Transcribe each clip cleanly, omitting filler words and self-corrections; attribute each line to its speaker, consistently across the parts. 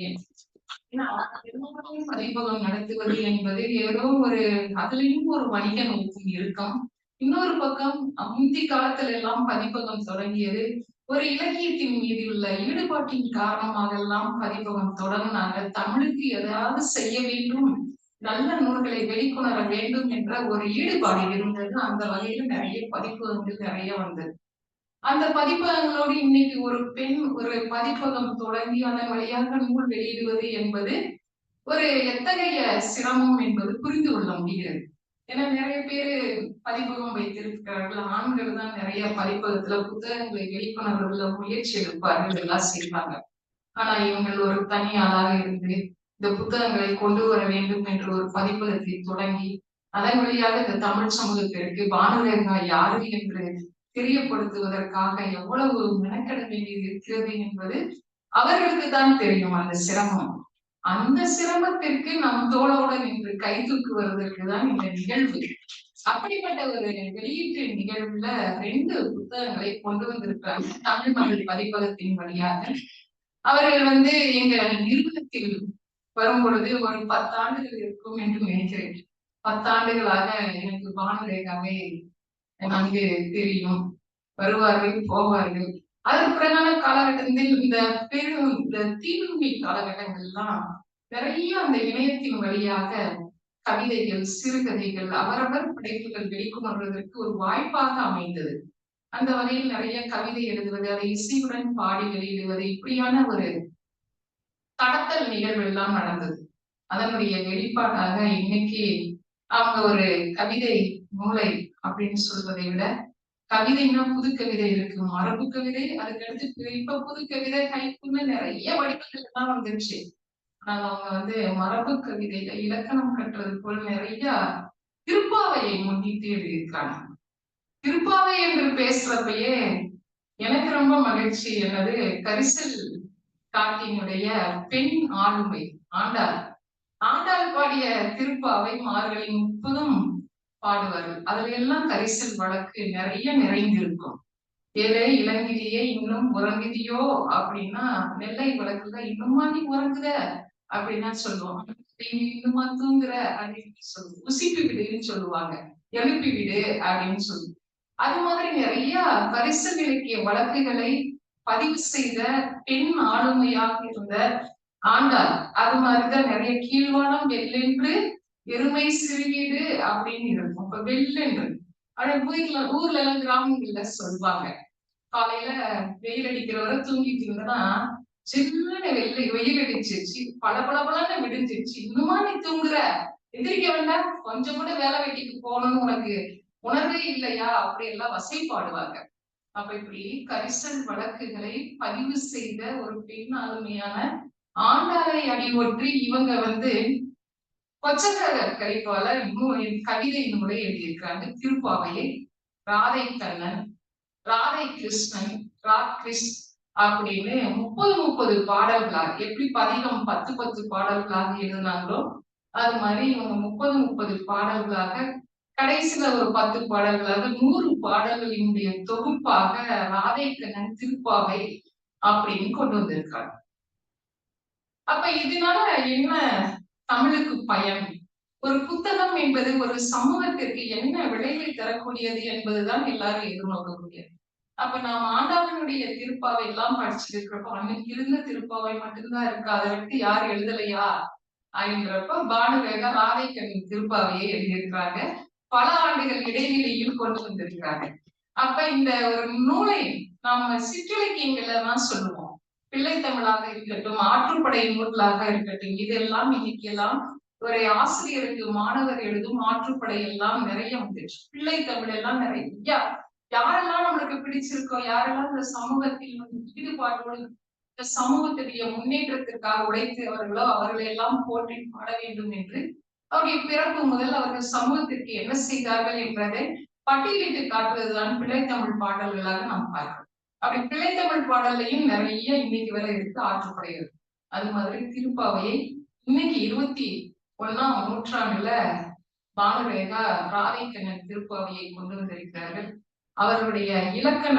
Speaker 1: ஏன்னா பதிப்பகம் நடத்துவது என்பது ஏதோ ஒரு அதுலயும் ஒரு வணிக நோக்கம் இருக்கும். இன்னொரு பக்கம் முந்தி காலத்துல எல்லாம் பதிப்பகம் தொடங்கியது ஒரு இலக்கியத்தின் மீது உள்ள ஈடுபாட்டின் காரணமாக எல்லாம் பதிப்பகம் தொடங்கினாங்க. தமிழுக்கு எதாவது செய்ய வேண்டும், நல்ல நூல்களை வெளிக்கொணர வேண்டும் என்ற ஒரு ஈடுபாடு இருந்தது. அந்த வகையில் நிறைய பதிப்பகங்கள் நிறைய வந்தது. அந்த பதிப்பகங்களோடு இன்னைக்கு ஒரு பெண் ஒரு பதிப்பகம் தொடங்கி அதன் வழியாக நூல் வெளியிடுவது என்பது ஒரு எத்தகைய சிரமம் என்பது புரிந்து கொள்ள முடிகிறது. ஏன்னா நிறைய பேரு பதிப்பகம் வைத்திருக்கிறார்கள். ஆண்கள் தான் நிறைய பதிப்பகத்துல புத்தகங்களை வெளிக்கொணர்வதில் முயற்சி எடுப்பார்கள், எல்லாம் செய்வாங்க. ஆனா இவங்கள் ஒரு தனி ஆளாக இருந்து இந்த புத்தகங்களை கொண்டு வர வேண்டும் என்று ஒரு பதிப்பகத்தை தொடங்கி அதன் வழியாக இந்த தமிழ் சமூகத்திற்கு பானுரேகா யாரு என்று தெரியப்படுத்துவதற்காக எவ்வளவு மெனக்கெட வேண்டியது இருக்கிறது என்பது அவர்களுக்கு தான் தெரியும். அந்த சிரமம், அந்த சிரமத்திற்கு நம் தோளோடு நின்று கை தூக்குவதற்கு தான் இந்த நிகழ்வு. அப்படிப்பட்ட ஒரு வெளியீட்டு நிகழ்வுல 2 புத்தகங்களை கொண்டு வந்திருக்கிறாங்க தமிழ் மகள் பதிப்பகத்தின் வழியாக. அவர்கள் எங்க நிறுவனத்தில் வரும் பொழுது ஒரு 10 ஆண்டுகள் இருக்கும் என்று நினைக்கிறேன். 10 ஆண்டுகளாக எனக்கு பானுரேகாவை நன்கு தெரியும். வருவார்கள், போவார்கள். அதற்கு பிறகான காலகட்டத்தில் இந்த தீவிர காலகட்டங்கள்லாம் நிறைய அந்த இணையத்தின் வழியாக கவிதைகள், சிறுகதைகள், அவரவர் படைப்புகள் வெளிக்கொணர்வதற்கு ஒரு வாய்ப்பாக அமைந்தது. அந்த வகையில் நிறைய கவிதை எழுதுவது, அதை இசையுடன் பாடி வெளியிடுவது, இப்படியான ஒரு கடத்தல் நிகழ்வு எல்லாம் நடந்தது. அதனுடைய வெளிப்பாடாக இன்னைக்கு அவங்க ஒரு கவிதை மூளை அப்படின்னு சொல்வதை விட, கவிதைன்னா புது கவிதை இருக்கு, மரபு கவிதை, அதுக்கடுத்து இப்ப புது கவிதை, ஹைக்கூன்னு நிறைய வடிவங்கள் எல்லாம் வந்துருச்சு. ஆனால் அவங்க மரபு கவிதையில இலக்கணம் கட்டுறது போல நிறைய திருப்பாவையை முன்னிட்டு எழுதியிருக்காங்க. திருப்பாவை என்று பேசுறப்பயே எனக்கு ரொம்ப மகிழ்ச்சி. என்னது கரிசல் காட்டினுடைய பெண் ஆளுமை ஆண்டாள் பாடிய திருப்பாவை மார்கழி 30 பாடுவார்கள். அதுல எல்லாம் கரிசல் வழக்கு நிறைய நிறைந்திருக்கும். ஏலே இளங்கிலேயே இன்னும் உறங்குதியோ அப்படின்னா, நெல்லை வழக்குல இன்னுமா நீ உறங்குத அப்படின்னா சொல்லுவோம். இன்னுமா தூங்குற அப்படின்னு சொல்லுவோம். உசிப்பி விடுன்னு சொல்லுவாங்க, எழுப்பி விடு அப்படின்னு சொல்லுவோம். அது மாதிரி நிறைய கரிசல் இலக்கிய வழக்குகளை பதிவு செய்த பெண் ஆளுமையாக இருந்த ஆண்டாள். அது மாதிரிதான் நிறைய கீழ்வானம் வெள்ளென்று எருமை சிறுவீடு அப்படின்னு இருக்கும். இப்ப வெள்ளென்று ஊர்ல எல்லாம் கிராமங்கள்ல சொல்லுவாங்க, காலையில வெயில் அடிக்கிறவரை தூங்கிட்டு இருந்தனா சின்ன வெயில் அடிச்சிருச்சு, பளபளன்னு விடிஞ்சிருச்சு, இன்னுமா நீ தூங்குற, எதிரிக்க வேண்டாம், கொஞ்சம் கூட வேலை வெட்டிக்கு போகணும்னு உனக்கு உணர்வே இல்லையா, அப்படி எல்லாம் வசைப்பாடுவாங்க. அப்ப இப்படி கரிசல் வழக்குகளை பதிவு செய்த ஒரு பெண் ஆளுமையான ஆண்டாளை அடிவொற்றி இவங்க கொச்சகர கரிபால கவிதை நூலை எழுதியிருக்காங்க. திருப்பாவையை ராதை கண்ணன், ராதை கிருஷ்ணன், ராகிருஷ் அப்படின்னு 30 பாடல்களாக, எப்படி பதிகம் 10 பாடல்களாக எழுதினாங்களோ அது மாதிரி இவங்க 30 பாடல்களாக, கடைசியில ஒரு 10 பாடல்களாக 100 பாடல்களினுடைய தொகுப்பாக ராதை கண்ணன் திருப்பாவை அப்படின்னு கொண்டு வந்திருக்காங்க. அப்ப இதனால என்ன தமிழுக்கு பயன்? ஒரு புத்தகம் என்பது ஒரு சமூகத்திற்கு என்ன விளைவை தரக்கூடியது என்பதுதான் எல்லாரும் எதிர்நோக்கக்கூடியது. அப்ப நாம் ஆண்டாளனுடைய திருப்பாவை எல்லாம் படிச்சிருக்கிறப்போ, அன்னைக்கு இருந்த திருப்பாவை மட்டும்தான் இருக்கு, அதை விட்டு யார் எழுதலையா அப்படின்றப்ப பானுரேகா ராதைக்கண்ணின் திருப்பாவையை எழுதியிருக்கிறாங்க. பல ஆண்டுகள் இடைவெளியில் கொண்டு வந்திருக்கிறாங்க. அப்ப இந்த ஒரு நூலை நாம சிற்றிலக்கியங்கள்ல தான் சொல்லுவோம். பிள்ளை தமிழாக இருக்கட்டும், ஆற்றுப்படை நூல்களாக இருக்கட்டும், இதெல்லாம் இன்னைக்கு எல்லாம் ஒரு ஆசிரியருக்கு மாணவர் எழுதும் ஆற்றுப்படை எல்லாம் நிறைய வந்துச்சு. பிள்ளை தமிழ் எல்லாம் நிறைய, யாரெல்லாம் நம்மளுக்கு பிடிச்சிருக்கோ, யாரெல்லாம் இந்த சமூகத்தில் ஈடுபாட்டோடு இந்த சமூகத்துடைய முன்னேற்றத்திற்காக உழைத்தவர்களோ அவர்களை எல்லாம் போற்றி பாட வேண்டும் என்று அவருடைய பிறப்பு முதல் அவர்கள் சமூகத்திற்கு என்ன செய்தார்கள் என்பதை பட்டியலிட்டு காட்டுவதுதான் பிள்ளைத்தமிழ் பாடல்களாக நாம் பார்க்கிறோம். அப்படி பிள்ளைத்தமிழ் பாடல்லையும் நிறைய இன்னைக்கு வரை இருக்கு ஆற்றுப்படைகள். அது மாதிரி திருப்பாவையை இன்னைக்கு 21ஆம் நூற்றாண்டுல பானுரேகா ராதைக்கண்ணன் திருப்பாவையை கொண்டு வந்திருக்கிறார்கள். அவர்களுடைய இலக்கண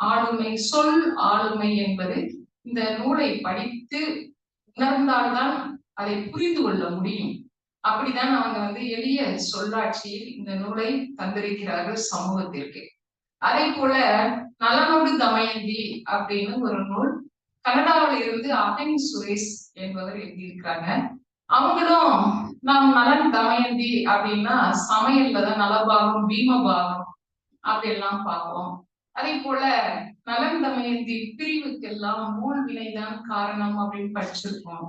Speaker 1: ஆளுமை, சொல் ஆளுமை என்பது இந்த நூலை படித்து உணர்ந்து உணர்ந்தால்தான் அதை புரிந்து கொள்ள முடியும். அப்படிதான் அவங்க எளிய சொல்லாட்சியில் இந்த நூலை தந்திருக்கிறார்கள் சமூகத்திற்கு. அதே போல நலனோடு தமயந்தி அப்படின்னு ஒரு நூல் கனடாவில் இருந்து அகனி சுரேஷ் என்பவர் எழுதியிருக்கிறாங்க. அவங்களும் நாம் நலன் தமயந்தி அப்படின்னா சமையல்ல தான் நலபாகம் பீமபாகம் அப்படி எல்லாம் பார்ப்போம். அதே போல நலன் தமயந்தி பிரிவுக்கெல்லாம் மூல் வினைதான் காரணம் அப்படின்னு படிச்சிருக்கோம்.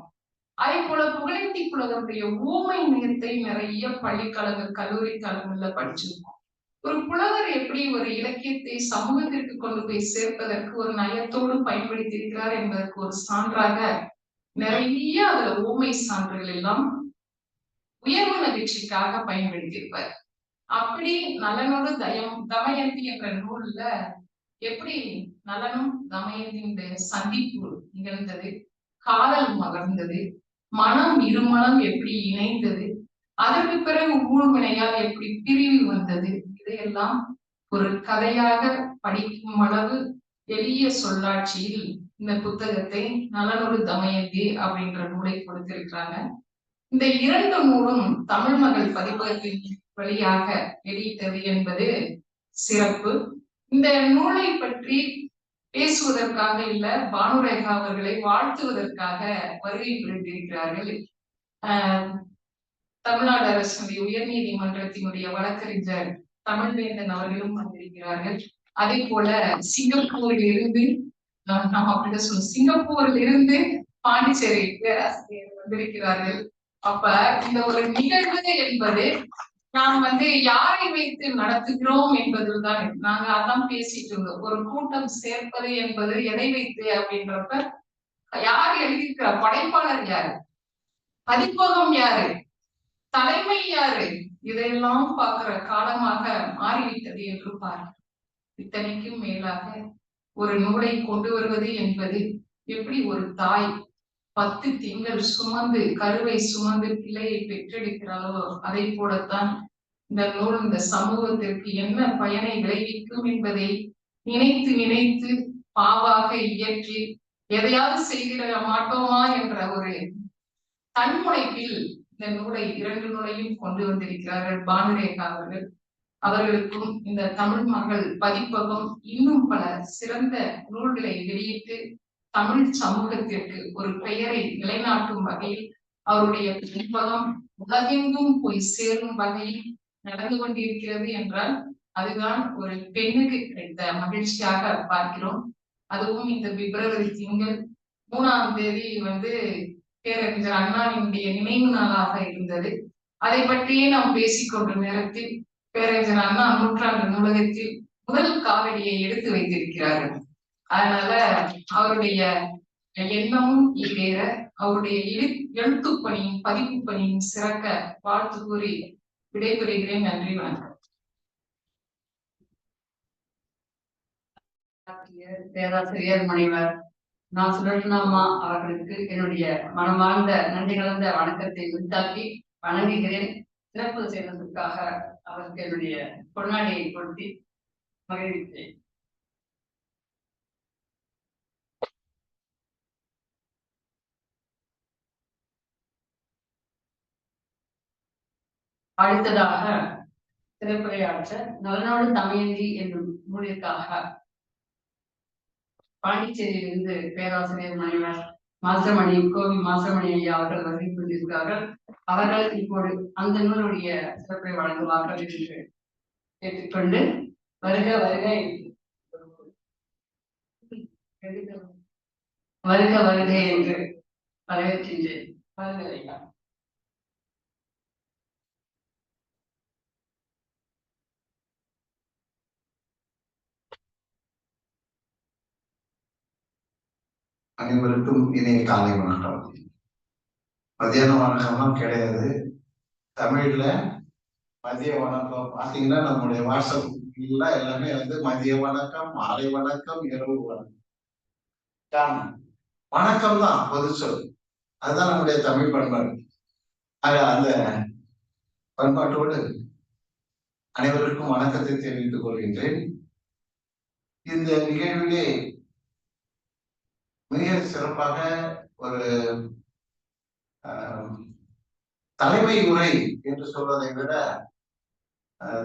Speaker 1: அதே போல புகழேந்தி புலவருடைய ஊமை நியத்தை நிறைய பள்ளிக்கழக கல்லூரி காலங்கள்ல படிச்சிருக்கோம். ஒரு புலவர் எப்படி ஒரு இலக்கியத்தை சமூகத்திற்கு கொண்டு போய் சேர்ப்பதற்கு ஒரு நயத்தோடு பயன்படுத்தி இருக்கிறார் என்பதற்கு ஒரு சான்றாக நிறைய அதுல ஊமை சான்றுகள் எல்லாம் உயர்வு நிகழ்ச்சிக்காக பயன்படுத்தியிருப்பார். அப்படி நலனோடு தமயந்தி என்ற நூல்ல எப்படி நலனும் தமயந்தியுடைய சந்திப்பு நிகழ்ந்தது, காதல் மலர்ந்தது, மனம் இருமனம் எப்படி இணைந்தது, அதற்கு பிறகு ஊழ்வினையால் எப்படி பிரிவு வந்தது, இதையெல்லாம் ஒரு கதையாக படிக்கும் அளவு எளிய சொல்லாட்சியில் இந்த புத்தகத்தை நலனொரு தமயந்தி அப்படின்ற நூலை கொடுத்திருக்கிறாங்க. இந்த 2 நூலும் தமிழ் மகள் பதிப்பகத்தின் வழியாக வெளியிட்டது என்பது சிறப்பு. இந்த நூலை பற்றி பேசுவதற்காக இல்ல, பானுரேகா அவர்களை வாழ்த்துவதற்காக வருகை புரிந்திருக்கிறார்கள். தமிழ்நாடு அரசுடைய உயர்நீதிமன்றத்தினுடைய வழக்கறிஞர் தமிழ்வேந்தன் அவர்களும் வந்திருக்கிறார்கள். அதே போல சிங்கப்பூரில் இருந்து நம்ம அப்படிதான் சொல்லுவோம், சிங்கப்பூரில் இருந்து பாண்டிச்சேரி பேராசிரியர் வந்திருக்கிறார்கள். அப்ப இந்த ஒரு நிகழ்வு என்பது நாம் யாரை வைத்து நடத்துகிறோம் என்பதில்தான் நாங்க அதான் பேசிட்டு இருந்தோம். ஒரு கூட்டம் சேர்ப்பது என்பது எதை வைத்து அப்படின்றப்ப யார் எழுதியிருக்கிற படைப்பாளர் யாரு, பதிப்பகம் யாரு, தலைமை யாரு, இதையெல்லாம் பார்க்கிற காலமாக மாறிவிட்டது என்று பார்க்க. இத்தனைக்கும் மேலாக ஒரு நூலை கொண்டு வருவது என்பது எப்படி ஒரு தாய் 10 திங்கள் சுமந்து கருவை சுமந்து பிள்ளையை பெற்றெடுக்கிறாளோ அதை போலத்தான் இந்த நூல் இந்த சமூகத்திற்கு என்ன பயனை விளைவிக்கும் என்பதை நினைத்து நினைத்து பாவாக இயற்றி எதையாவது செய்திட மாட்டோமா என்ற ஒரு தன்முனைப்பில் இந்த நூலை 2 நூலையும் கொண்டு வந்திருக்கிறார்கள் பானுரேகா அவர்கள். அவர்களுக்கும் இந்த தமிழ் மகள் பதிப்பகம் இன்னும் பல சிறந்த நூல்களை வெளியிட்டு தமிழ் சமூகத்திற்கு ஒரு பெயரை நிலைநாட்டும் வகையில் அவருடைய பதிப்பகம் உலகெங்கும் போய் சேரும் வகையில் நடந்து கொண்டிருக்கிறது என்றால் அதுதான் ஒரு பெண்ணுக்கு கிடைத்த மகிழ்ச்சியாக பார்க்கிறோம். அதுவும் இந்த பிப்ரவரி திங்கள் 3ஆம் தேதி பேரறிஞர் அண்ணாவினுடைய நினைவு நாளாக இருந்தது. அதை பற்றியே நாம் பேசிக்கொண்ட நேரத்தில் பேரறிஞர் அண்ணா 100ஆண்டு நூலகத்தில் முதல் காலடியை எடுத்து வைத்திருக்கிறார்கள். அதனால அவருடைய எண்ணமும் ஈடேற அவருடைய எழுத்து பணியும் பதிப்பு பணியும் சிறக்க வாழ்த்து கூறி விடைபெறுகிறேன். நன்றி, வணக்கம்.
Speaker 2: பேராசிரியர் முனைவர் நான் சுரட்னாமா அவர்களுக்கு என்னுடைய மனமார்ந்த நன்றி கலந்த வணக்கத்தை உண்டாக்கி வணங்குகிறேன். சிறப்பு செய்ததற்காக அவருக்கு என்னுடைய பொன்னாடியை கொடுத்து மகிழ்கிறேன். அடுத்ததாக சிறப்புரையாற்ற நலனோடு தமயந்தி என்னும் நூலிற்காக பாண்டிச்சேரியிலிருந்து பேராசிரியர் முனைவர் கோவி மாசமணி ஐயா அவர்கள் வருகை புரிந்திருக்கிறார்கள். அவர்கள் இப்போது அந்த நூலுடைய சிறப்பை வழங்குவார்கள் என்று கேட்டுக்கொண்டு வருக வருக வருக வருக என்று வரவேற்கின்றேன். வருக ஐயா.
Speaker 3: அனைவருக்கும் இணைய காலை வணக்கம். மதியான வணக்கம்லாம் கிடையாது. தமிழ்ல மதிய வணக்கம் பாத்தீங்கன்னா நம்முடைய வாட்ஸ்அப் எல்லாமே மதிய வணக்கம், மாலை வணக்கம், இரவு வணக்கம். வணக்கம் தான் பொது சொல். அதுதான் நம்முடைய தமிழ் பண்பாடு. அந்த பண்பாட்டோடு அனைவருக்கும் வணக்கத்தை தெரிவித்துக் கொள்கின்றேன். இந்த நிகழ்விலே மிக சிறப்பாக ஒரு தலைமை உரை என்று சொல்வதை விட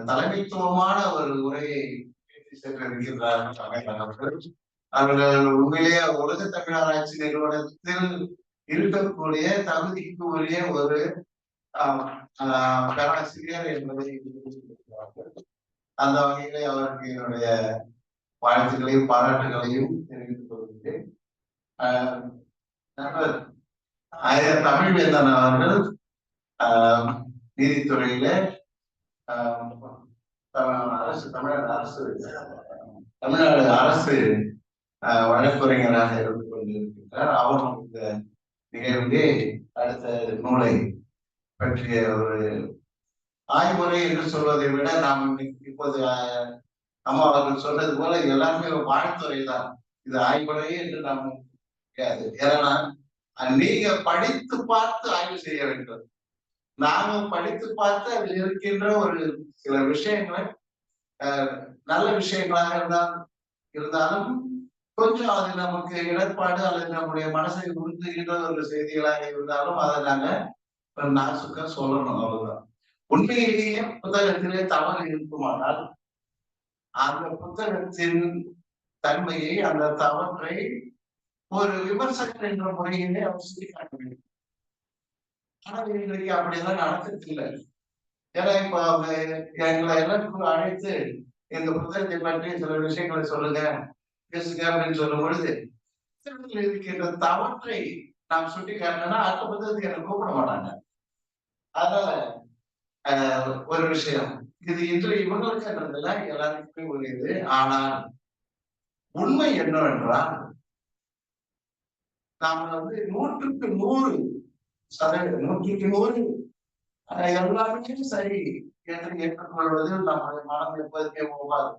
Speaker 3: தலைமைத்துவமான ஒரு உரையை சென்றிருக்கின்றார்கள் தமிழர்கள். அவர்கள் உண்மையிலேயே உலக தமிழ் ஆராய்ச்சி நிறுவனத்தில் இருக்கக்கூடிய தகுதிக்கு உரிய ஒரு பேராசிரியர் என்பதை அந்த வகையிலே அவருக்கு என்னுடைய வாழ்த்துக்களையும் பாராட்டுகளையும் தெரிவித்துக் கொள்கிறேன். தமிழ்வேந்தன் அவர்கள் நீதித்துறையில தமிழ்நாடு அரசு வழக்குரைஞராக இருந்து கொண்டிருக்கின்றார். அவரும் இந்த நிகழ்விலே அடுத்த நூலை பற்றிய ஒரு ஆய்வுரை என்று சொல்வதை விட நாம் இப்போது அம்மா அவர்கள் சொன்னது போல எல்லாருமே வாழ்த்துறை தான். இது ஆய்வுரை என்று நாம் முடியாது. ஏன்னா நீங்க படித்து பார்த்து ஆய்வு செய்ய வேண்டும். நாம படித்து பார்த்து அதில் இருக்கின்ற ஒரு சில விஷயங்களை நல்ல விஷயங்களாக இருந்தாலும் கொஞ்சம் அது நமக்கு இடர்பாடு அல்லது நம்முடைய மனசை உறுத்துகின்ற ஒரு செய்திகளாக இருந்தாலும் அதை நாங்க நாசுக்கா சொல்லணும். அவ்வளவுதான். உண்மையிலேயே புத்தகத்திலே தவறு இருக்குமானால் அந்த புத்தகத்தின் தன்மையை, அந்த தவற்றை ஒரு விமர்சகர் என்ற முறையிலே அவர் சுட்டிக்காட்ட வேண்டும். ஆனால் இன்றைக்கு அப்படியெல்லாம் நடக்கத்தில்லை. ஏன்னா இப்ப அவங்க எங்களை எல்லாருக்கும் அழைத்து இந்த புத்தகத்தை பற்றி சில விஷயங்களை சொல்லுங்க, பேசுங்க அப்படின்னு சொல்லும் பொழுது இருக்கின்ற தவற்றை நாம் சுட்டி காட்டினா அடுத்த புத்தகத்துக்கு எனக்கு கூப்பிட மாட்டாங்க. அதனால ஒரு விஷயம் இது இன்று இவங்களுக்குன்றதுல எல்லாருக்குமே ஒரு இது. ஆனால் உண்மை என்னவென்றால் நாம 100க்கு 100% 100க்கு 100 எல்லாருமே சரி என்று ஏற்றுக்கொள்வது நம்முடைய மனம் எப்போதுமே போகாது.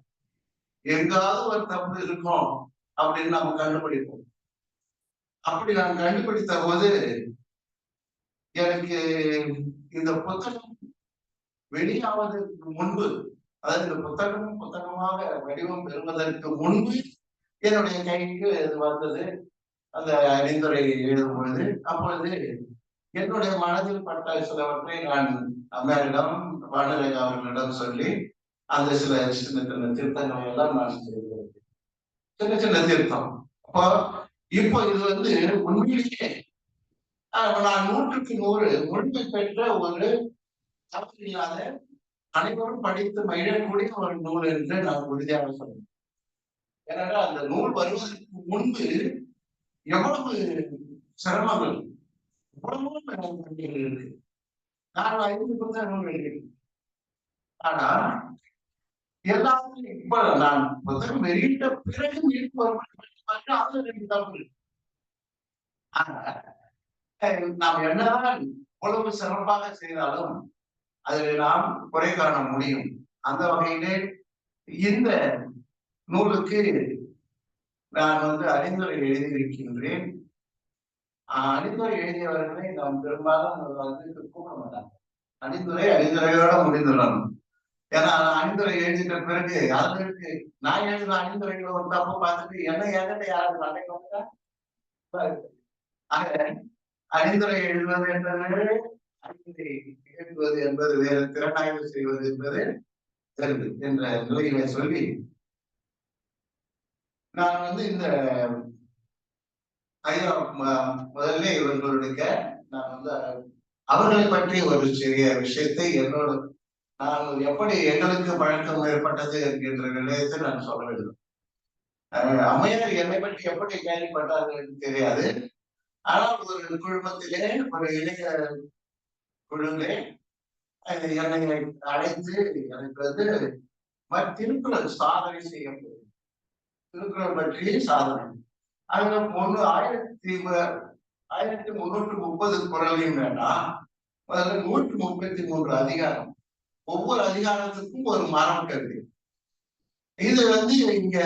Speaker 3: எங்காவது ஒரு தப்பு இருக்கும் அப்படின்னு நம்ம கண்டுபிடிப்போம். அப்படி நான் கண்டுபிடித்த போது எனக்கு இந்த புத்தகம் வெளியாவதற்கு முன்பு, அதாவது இந்த புத்தகமாக வடிவம் பெறுவதற்கு முன்பு என்னுடைய கைக்கு இது வந்தது. அந்த அறிந்துரை எழுதும் பொழுது அப்பொழுது என்னுடைய மனதில் பட்ட சிலவற்றை நான் அம்மையாரிடம், வானரேகா அவர்களிடம் சொல்லி அந்த சில சின்ன சின்ன திருத்தங்களை எல்லாம் நான் செய்திருக்கிறேன். சின்ன சின்ன திருத்தம். இப்போ இது உண்மையிலேயே நான் 100க்கு 100 முழுமை பெற்ற ஒரு தவறு இல்லாத அனைவரும் படித்து மகிழக்கூடிய ஒரு நூல் என்று நான் உறுதியாக சொன்னேன். ஏனென்றால் அந்த நூல் வருவதற்கு முன்பு எவ்வளவு சிரமங்கள், எவ்வளவு இருக்கு. நான் 5 புத்தகங்கள் எழுதினேன். ஆனா எல்லாரும் இப்ப நான் புத்தகம் வெளியிட்ட பிறகு மீட்பு வருமானம் அதுல 2 தப்பு இருக்கு. ஆனா நாம் என்னதான் உழவு சிறப்பாக செய்தாலும் அதில் நாம் குறை காண முடியும். அந்த வகையிலே இந்த நூலுக்கு நான் அறிந்துரை எழுதியிருக்கின்றேன். அறிந்துரை எழுதியவர்களை நாம் பெரும்பாலும் கூப்பிட மாட்டாங்க. அறிந்துரையோட முடிந்துள்ளணும். ஏன்னா அறிந்துரை எழுதிட்ட பிறகு அதற்கு நான் எழுதின அறிந்துரைகளை ஒரு தப்பு பார்த்துட்டு என்ன என்கிட்ட யாராவது நடக்க ஆக அறிந்துரை எழுதுவது என்பது, அறிந்துரை எழுதுவது என்பது வேறு, திறனாய்வு செய்வது என்பது தெரிந்து என்ற நிலையில சொல்லி நான் இந்த ஐயா முதல்ல இவர்களுடைய நான் அவர்களை பற்றி ஒரு சிறிய விஷயத்தை என்னோட நான் எப்படி எங்களுக்கு பழக்கம் ஏற்பட்டது என்கின்ற நிலையத்தை நான் சொல்ல வேண்டும். அம்மையார் என்னை பற்றி எப்படி கேள்விப்பட்டார்கள் என்று தெரியாது. ஆனால் ஒரு குழுமத்திலே, ஒரு இளைய குழுவிலே என்னை அழைத்து எனக்கு திருக்குறள் சாதனை செய்ய முடியும். திருக்குறள் பற்றிய சாதனை. அதுல 1330 குறளையும் வேண்டாம், முதல்ல 133 அதிகாரம். ஒவ்வொரு அதிகாரத்துக்கும் ஒரு மரம் கருது. இது இங்க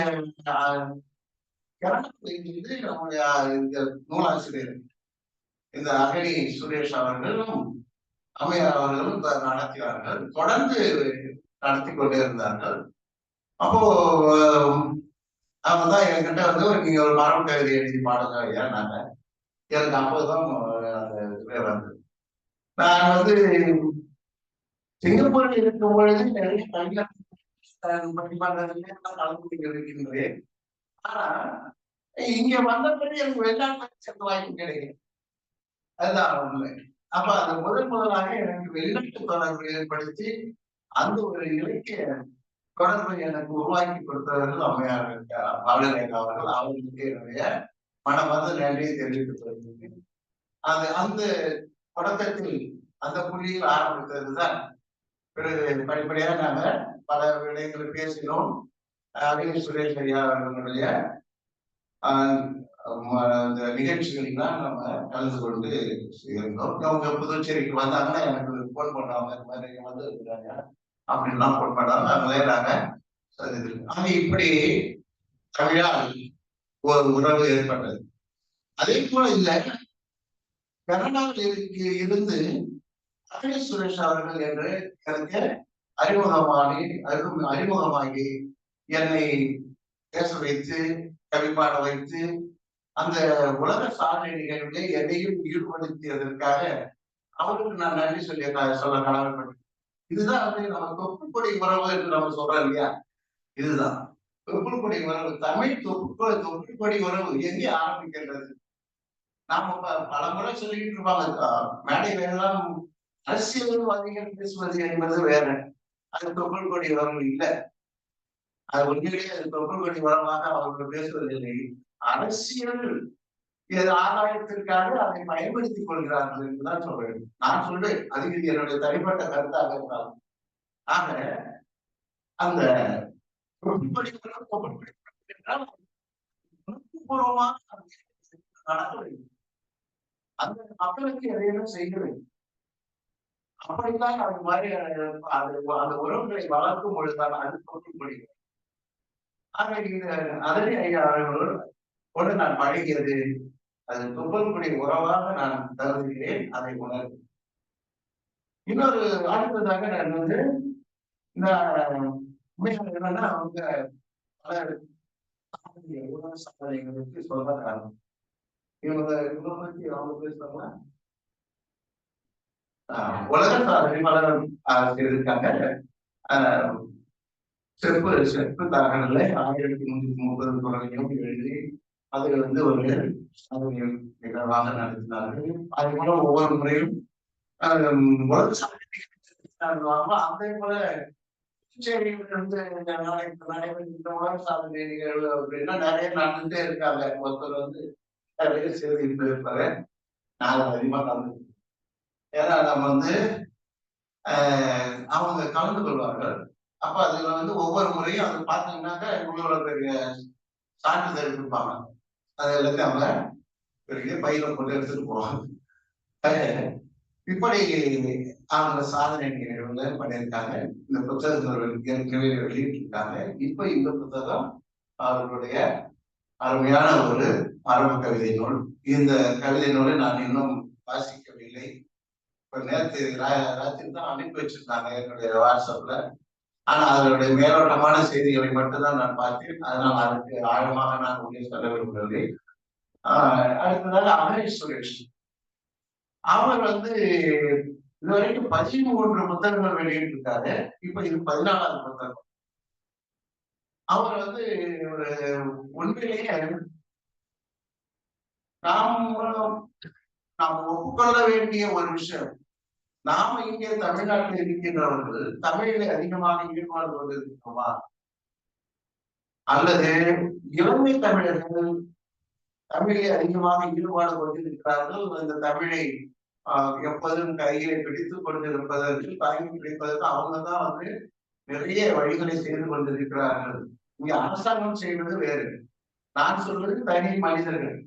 Speaker 3: நம்முடைய இந்த நூலாசிரியர் இந்த அகனி சுரேஷ் அவர்களும் அம்மையார் அவர்களும் நடத்தினார்கள். தொடர்ந்து நடத்தி கொண்டே இருந்தார்கள். அப்போ அவங்கதான் என்கிட்ட நீங்க ஒரு மரம் கவிதை எழுதி பாடுங்க ஏன்னாங்க. எனக்கு அப்போதான் அந்த இதுவே வந்தது. நான் வந்து சிங்கப்பூரில் இருக்கும் பொழுது நிறைய பணியாளர்களே கலந்து இருக்கின்றேன். ஆனா இங்க வந்த பிறகு எனக்கு வெளிநாட்டு செல்ல வாய்ப்பு கிடைக்கும். அதுதான் உண்மை. அப்ப அந்த முதலாக எனக்கு வெளிநாட்டு தொடர்பு ஏற்படுத்தி அந்த ஒரு இலக்கிய தொடர்பை எனக்கு உருவாக்கி கொடுத்தவர்கள் அம்மையார் பாலரேகா அவர்கள். அவர்களுக்கு என்னுடைய மனமார்ந்த நன்றியை தெரிவித்துக் கொள்கிறேன். அது அந்த தொடக்கத்தில் அந்த புள்ளியில் ஆரம்பித்ததுதான். பிறகு படிப்படியாக நாங்க பல விடயங்களை பேசினோம். அகிலேஷ் சுரேஷ் ஐயா அவர்களுடைய இந்த நிகழ்ச்சிகளெல்லாம் நம்ம கலந்து கொண்டு இருந்தோம். அவங்க புதுச்சேரிக்கு வந்தாங்கன்னா எனக்கு போன் பண்ணுவாங்க, இந்த மாதிரி வந்து இருக்கிறாங்க அப்படின்லாம் போன் பண்ணாங்க. அவங்களே நாங்க ஆக இப்படி தமிழால் ஒரு உறவு ஏற்பட்டது. அதே போல இல்ல கனடாவில் இருந்து அகிலேஷ் சுரேஷ் அவர்கள் என்று எனக்கு அறிமுகமாகி என்னை பேச வைத்து கவி பாட வைத்து அந்த உலக சாதனை நிகழ்வுகளை எதையும் ஈடுபடுத்தியதற்காக அவருக்கு நான் நன்றி சொல்ல கடமைப்பட்டேன். இதுதான் வந்து நம்ம தொப்புக்கொடி உறவு என்று நம்ம சொல்றோம் இல்லையா, இதுதான் தொப்புக்கொடி உறவு. தமிழ் தொப்புக்கொடி உறவு எங்கே ஆரம்பிக்கின்றது? நாம பல முறை சொல்லிட்டு இருப்பாங்க, மேடையில எல்லாம் அரசியல்வாதிகள் பேசுவது என்பது வேற, அது தொப்புக்கொடி உறவு இல்லை. அது உண்மையிலேயே அது தொப்புக்கொடி உறவாக அவர்கள் பேசுவதில்லை. அரசியல் ஆதாயத்திற்காக அதை பயன்படுத்திக் கொள்கிறார்கள் என்றுதான் சொல்றேன். நான் சொல்றேன், அது என்னுடைய தனிப்பட்ட கருத்தாக இருந்தாலும். ஆக அந்த அந்த மக்களுக்கு எதையும் செய்ய வேண்டும். அப்படித்தான் அது மாதிரி அந்த உறவுகளை வளர்க்கும் பொழுதுதான் அது தொற்றுப்படுகிறது. ஆக அதனை ஐயா அவர்களோடு கொண்டு நான் பழகியது அது தொப்புள்குடி உறவாக நான் கருதுகிறேன். அதை உணர்வு இன்னொரு அடுத்ததாக நான் வந்து இந்த என்னன்னா அவங்க பல சாதனைகளுக்கு சொல்ல காரணம் இவங்க பத்தி அவங்க பேசுறாங்க. உலக சாதனை பலர் இருக்காங்க. செப்பு தாக்கங்களை 1330 குரலையும் எழுதி அதை வந்து ஒரு சாதனை நிகழ்வாக நடத்தினார்கள். அது போல ஒவ்வொரு முறையும் உலக சாதனை அதே போல வந்து நடைபெற்ற உலக சாதனை நிகழ்வு அப்படின்னா நிறைய நடந்துட்டே இருக்காங்க. ஒருத்தர் வந்து நிறைய செய்திட்டு இருப்பாரு. நான் அதிகமா கலந்து, ஏன்னா நம்ம வந்து அவங்க கலந்து கொள்வார்கள். அப்ப அதுல வந்து ஒவ்வொரு முறையும் அது பார்த்தீங்கன்னாக்க உங்களோட பெரிய சான்றிதழ் இருப்பாங்க. அது எல்லாத்தையும் அவங்க பெரிய பையில கொண்டு எடுத்துட்டு போவாங்க. இப்படி அவங்க சாதனை நிகழ்வுல பண்ணியிருக்காங்க. இந்த புத்தகங்கள் ஏற்கனவே வெளியிட்டிருக்காங்க. இப்ப இந்த புத்தகம் அவர்களுடைய அருமையான ஒரு மரபு கவிதை நூல். இந்த கவிதை நூலை நான் இன்னும் வாசிக்கவில்லை. இப்ப நேற்று ராத்திரி தான் அனுப்பி வச்சிருந்தாங்க என்னுடைய வாட்ஸ்அப்ல. ஆனா அதனுடைய மேலோட்டமான செய்திகளை மட்டும்தான் நான் பார்த்தேன். அதனால் அதுக்கு ஆழமாக நான் உள்ளே சொல்ல விரும்பவில்லை. அடுத்ததாக அகிலேஷ் சுரேஷ் அவர் வந்து இதுவரைக்கும் 13 புத்தகங்கள் வெளியிட்டிருக்காரு. இப்ப இது 14வது புத்தகம். அவர் வந்து ஒரு உண்மையிலேயே நாம் ஒப்புக்கொள்ள வேண்டிய ஒரு விஷயம், நாம இங்கே தமிழ்நாட்டில் இருக்கின்றவர்கள் தமிழிலே அதிகமாக ஈடுபாடு கொண்டிருக்கிறோமா, அல்லது இலங்கை தமிழர்கள் தமிழை அதிகமாக ஈடுபாடு கொண்டிருக்கிறார்கள்? இந்த தமிழை எப்போதும் கையை பிடித்துக் கொண்டிருப்பதற்கு தாங்கி பிடிப்பதற்கு அவங்க தான் வந்து நிறைய வழிகளை செய்து கொண்டிருக்கிறார்கள். இங்க அரசாங்கம் செய்வது வேறு, நான் சொல்வது தனி மனிதர்கள்,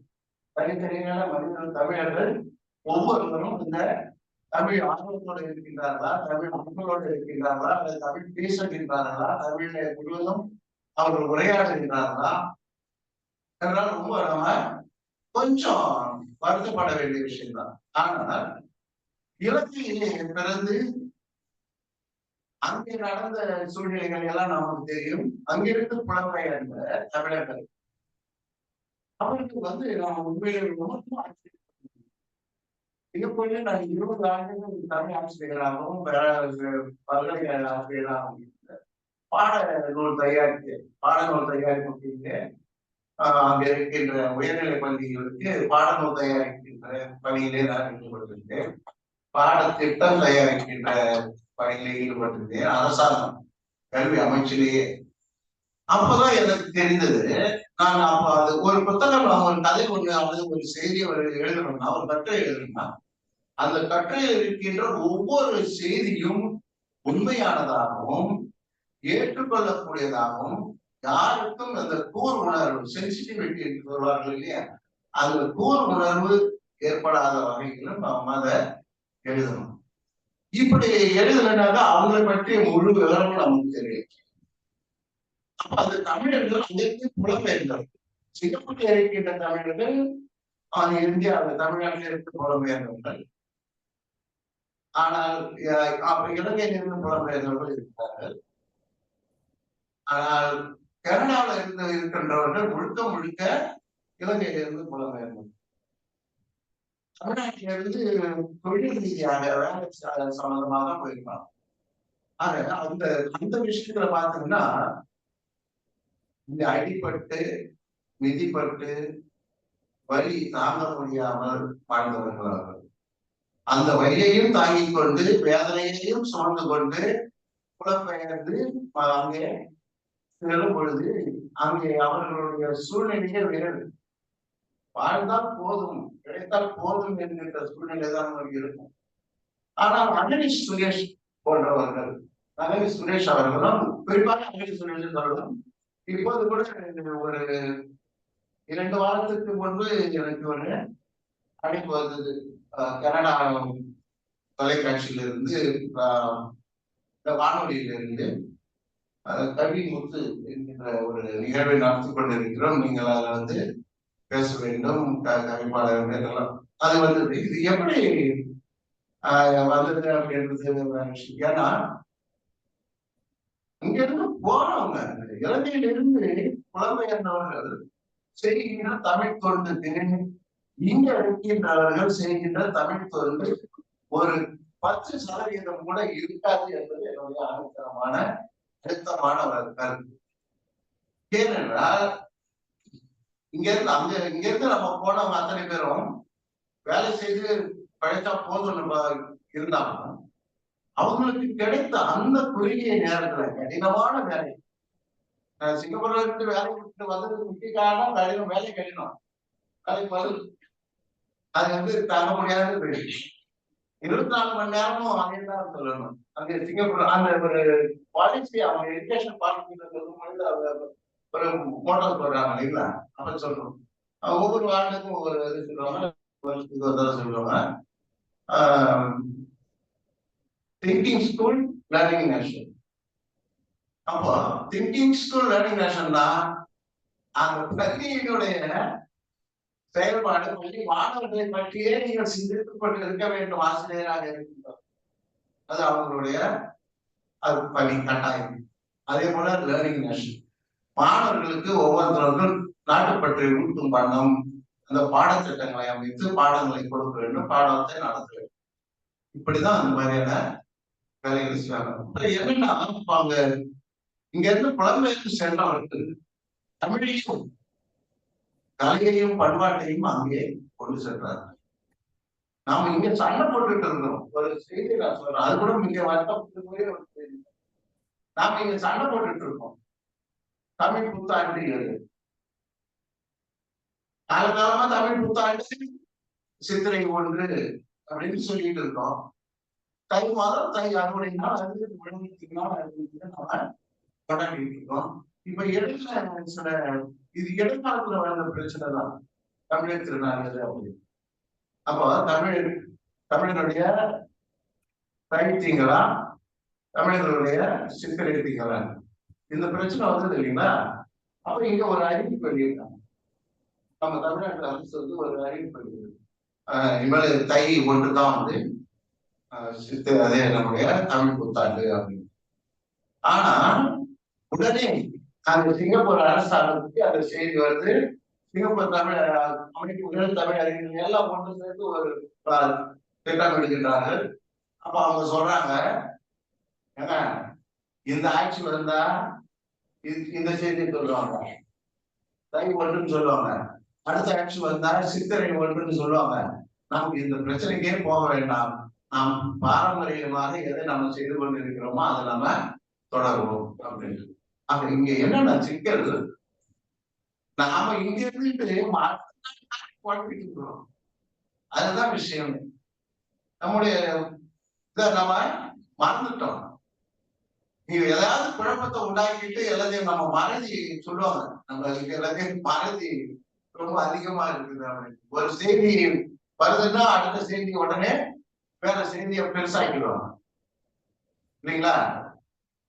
Speaker 3: தனித்தனியான மனிதர்கள். தமிழர்கள் ஒவ்வொருவரும் இந்த தமிழ் ஆர்வத்தோடு இருக்கின்றார்களா, தமிழ் மக்களோடு இருக்கின்றார்களா, அல்லது தமிழ் பேசுகின்றார்களா, தமிழை முழுவதும் அவர்கள் உரையாடுகின்றார்களா என்றால் ரொம்ப நம்ம கொஞ்சம் வருத்தப்பட வேண்டிய விஷயம்தான். ஆனால் இலங்கையிலே பிறந்து அங்கே நடந்த சூழ்நிலைகள் எல்லாம் நமக்கு தெரியும். அங்கிருந்து புலம்பெயர்ந்த தமிழர்கள் அவருக்கு வந்து நாம் உண்மையிலே ரொம்ப சிங்கப்பூர்ல நான் 20 ஆண்டுகள் தமிழ் ஆசிரியராகவும் பல்கலைக்கழக ஆசிரியராகவும் பாட நூல் தயாரிப்பு அப்படின்னு அங்க இருக்கின்ற உயர்நிலை பள்ளிகளுக்கு பாடநூல் தயாரிக்கின்ற பணியிலே நான் ஈடுபட்டிருந்தேன். பாடத்திட்டம் தயாரிக்கின்ற பணியிலே ஈடுபட்டிருந்தேன் அரசாங்கம் கல்வி அமைச்சிலேயே. அப்பதான் எனக்கு தெரிந்தது, நான் அப்ப அது ஒரு புத்தகம் ஒரு கதை ஒண்ணு அல்லது ஒரு செய்தி ஒரு எழுதணும்னா ஒரு கட்டுரை எழுதணும்னா அந்த கட்டுரையில் இருக்கின்ற ஒவ்வொரு செய்தியும் உண்மையானதாகவும் ஏற்றுக்கொள்ளக்கூடியதாகவும் யாருக்கும் அந்த கூர் உணர்வு சென்சிட்டிவிட்டி என்று சொல்வார்கள் இல்லையா, அந்த கூர் உணர்வு ஏற்படாத வகையிலும் நாம் அதை எழுதணும். இப்படி எழுதலைனாக்கா அவங்களை பற்றிய முழு விவரமும் நமக்கு தெரியும். அப்ப அந்த தமிழர்கள் அதற்கு புலம்பெயர்ந்தவர். சிங்கப்பூரில் இருக்கின்ற தமிழர்கள் இந்தியாவில் தமிழ்நாட்டில் இருந்து புலம்பெயர்ந்தவர்கள். ஆனால் அப்ப இலங்கையிலிருந்து புலம்பெயர்ந்தவர்கள் இருக்கிறார்கள். ஆனால் கனடாவில் இருந்து இருக்கின்றவர்கள் முழுக்க முழுக்க இலங்கையிலிருந்து புலம்பெயர்ந்தவர்கள். தமிழ்நாட்டிலிருந்து தொழில் ரீதியாக வேலை சம்பந்தமாக தான் போயிருப்பாங்க. ஆக அந்த அந்த விஷயத்துல பாத்தீங்கன்னா இந்த அடிப்பட்டு மிதிப்பட்டு வரி தாங்க முடியாமல் வாழ்ந்தவர்கள் அவர்கள். அந்த வரியையும் தாங்கிக் கொண்டு வேதனையையும் சுமந்து கொண்டு புலம்பெயர்ந்து அங்கே செல்லும் பொழுது அங்கே அவர்களுடைய சூழ்நிலையே வேறு. வாழ்ந்தால் போதும், கிடைத்தால் போதும் என்கின்ற சூழ்நிலை தான் நமக்கு இருக்கும். ஆனால் அகனிஷ் சுரேஷ் போன்றவர்கள், அகனிஷ் சுரேஷ் அவர்களும் குறிப்பாக அகனிஷ் சுரேஷ் அவர்களும் இப்போது கூட ஒரு 2 வாரத்துக்கு முன்பு எனக்கு ஒரு அழைப்பு வந்தது. கனடா தொலைக்காட்சியிலிருந்து வானொலியிலிருந்து கல்வி முத்து என்கின்ற ஒரு நிகழ்வை நடத்தி கொண்டிருக்கிறோம், நீங்கள் அதில் பேச வேண்டும், கவிப்பாளர் அது வந்தது. இது எப்படி வந்தது அப்படின்றது ஏன்னா இங்க இருந்து போனவங்க இலங்கையிலிருந்து புலம்பெயர்ந்தவர்கள் செய்கின்ற தமிழ் தொண்டுக்கு இங்க இருக்கின்றவர்கள் செய்கின்ற தமிழ் தொண்டு ஒரு 10% கூட இருக்காது என்பது என்னுடைய அழுத்தமான ஒரு கருத்து. ஏனென்றால் இங்கிருந்து நம்ம போனவங்க அத்தனை பேரும் வேலை செய்து பழைச்சா போதும் இருந்தாலும் அவங்களுக்கு கிடைத்த அந்த குறுகிய நேரத்துல கடினமான வேலை, சிங்கப்பூர்ல இருந்து வேலை விட்டு வந்ததுக்கு முக்கிய காரணம் கடினம், வேலை கடினம், வேலை பதில் அது தாங்க முடியாத 24 மணி நேரமும் அதே தான் சொல்லணும். அங்க சிங்கப்பூர் அந்த ஒரு பாலிசி, அவங்க எஜுகேஷன் பாலிசி ஒரு மோட்டல் போடுறாங்க இல்லைங்களா, அப்ப சொல்லணும். ஒவ்வொரு வார்டுக்கும் ஒவ்வொரு இது சொல்லுவாங்க, வருஷத்துக்கு ஒரு தடவை சொல்லுவாங்க. Thinking school learning nation. அப்போ திங்கிங் ஸ்கூல் லேர்னிங் நேஷன் தான் அந்த பள்ளியினுடைய செயல்பாடு. பள்ளி மாணவர்களை பற்றியே நீங்கள் சிந்தித்துக் கொண்டு இருக்க வேண்டும் ஆசிரியராக இருக்கின்றோம். அது அவங்களுடைய பணி கட்டாயம். அதே போல லேர்னிங் நேஷன், மாணவர்களுக்கு ஒவ்வொருத்தருக்கும் நாட்டுப்பற்றை ஊட்டும் வண்ணம் அந்த பாடத்திட்டங்களை அமைத்து பாடங்களை கொடுக்க வேண்டும், பாடத்தை நடத்த வேண்டும். இப்படிதான் அந்த மாதிரியான வேலைகளை செய்வாங்க. என்னன்னா அவங்க இங்க இருந்து புலம்பெயர்ந்து சென்றவர்கள் தமிழையும் கலையையும் பண்பாட்டையும் அங்கே கொண்டு சென்றார்கள். நாம இங்க சண்டை போட்டுட்டு இருந்தோம். ஒரு செய்தி நான் சொல்றேன், அது கூட மிக வருத்தப்பட்டு ஒரு செய்தி. நாம இங்க சண்டை போட்டுட்டு இருக்கோம். தமிழ் புத்தாண்டு காலகாலமா தமிழ் புத்தாண்டு சித்திரை 1 அப்படின்னு சொல்லிட்டு இருக்கோம். தை மாதம் தை அறுவடை நாள், நம்ம கொண்டாடிட்டு இருக்கோம். இப்ப இடையில சில இது இடைக்காலத்துல வந்த பிரச்சனை தான் தமிழர் திருநாள் அப்படின்னு. அப்போ தமிழனுடைய தைத்தீங்களா, தமிழர்களுடைய சித்திரை தீங்களா, இந்த பிரச்சனை வந்தது இல்லைங்களா. அப்ப இங்க ஒரு அறிவிப்பு வெளியிட்டாங்க. நம்ம தமிழ்நாட்டு அரசு ஒரு அறிவிப்பு வெளியிடுது, இனிமேல் தை 1 தான் அதே நம்முடைய தமிழ் புத்தாண்டு அப்படின்னு. ஆனா உடனே அந்த சிங்கப்பூர் அரசாங்கத்துக்கு அந்த செய்தி வருது. சிங்கப்பூர் தமிழ் அமைப்பு தமிழ் அறிஞர்கள் எல்லாம் ஒன்று சேர்த்து ஒரு திட்டமிடுகின்றார்கள். அப்ப அவங்க சொல்றாங்க, ஏங்க இந்த ஆட்சி வந்தா இந்த செய்தி சொல்லுவாங்க, தை ஒன்றுன்னு சொல்லுவாங்க, அடுத்த ஆட்சி வந்தா சித்திரை ஒன்றுன்னு சொல்லுவாங்க. நமக்கு இந்த பிரச்சனைக்கே போக வேண்டாம், நாம் பாரம்பரியமாக எதை நம்ம செய்து கொண்டு இருக்கிறோமோ அதை நம்ம தொடருவோம் அப்படின்னு. அப்ப இங்க என்னென்ன சிக்கல், நாம இங்க இருந்துட்டு குழப்பிட்டு இருக்கிறோம். அதுதான் விஷயம். நம்முடைய இதை நம்ம மறந்துட்டோம். நீங்க ஏதாவது குழப்பத்தை உண்டாக்கிட்டு எல்லாத்தையும் நம்ம மறதி சொல்லுவாங்க, நம்ம எல்லாத்தையும் மறதி ரொம்ப அதிகமா இருக்குது அப்படின்னு. ஒரு செய்தி வருதுன்னா அடுத்த செய்தி உடனே வேற செய்தியை பெருசாக்கிடுவாங்க இல்லைங்களா?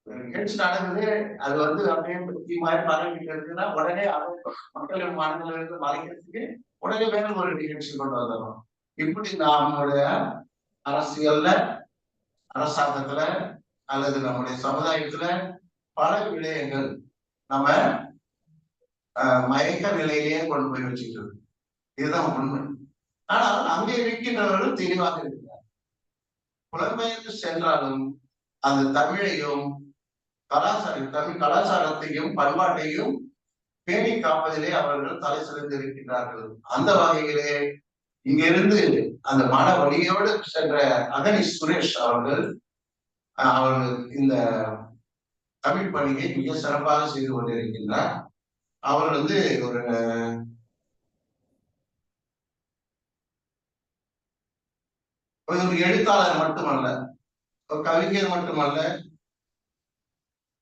Speaker 3: நிகழ்ச்சி நடக்குது, அது அப்படியே பத்தி மாதிரி பரவிட்டு இருக்குன்னா உடனே அதை மக்களின் மனதில் இருந்து மறைக்கிறதுக்கு உடனே வேற ஒரு நிகழ்ச்சி கொண்டு வந்துடும். இப்படி நம்மளுடைய அரசியல்ல, அரசாங்கத்துல அல்லது நம்முடைய சமுதாயத்துல பல விடயங்கள் நம்ம மயக்க நிலையிலேயே கொண்டு போய் வச்சுட்டு இருக்கு. இதுதான் உண்மை. ஆனால் அங்கே இருக்கின்றவர்கள் தெளிவாக இருக்கிறார். புலம்பெயர்ந்து சென்றாலும் அந்த தமிழையும் தமிழ் கலாச்சாரத்தையும் பண்பாட்டையும் பேணி காப்பதிலே அவர்கள் தலை சிறந்து இருக்கின்றார்கள். அந்த வகையிலே இங்கிருந்து அந்த மன வழியோடு சென்ற அகனி சுரேஷ் அவர்கள் இந்த தமிழ் பணியை மிக சிறப்பாக செய்து கொண்டிருக்கின்றார். அவர் ஒரு எழுத்தாளர் மட்டுமல்ல, ஒரு கவிஞர் மட்டுமல்ல,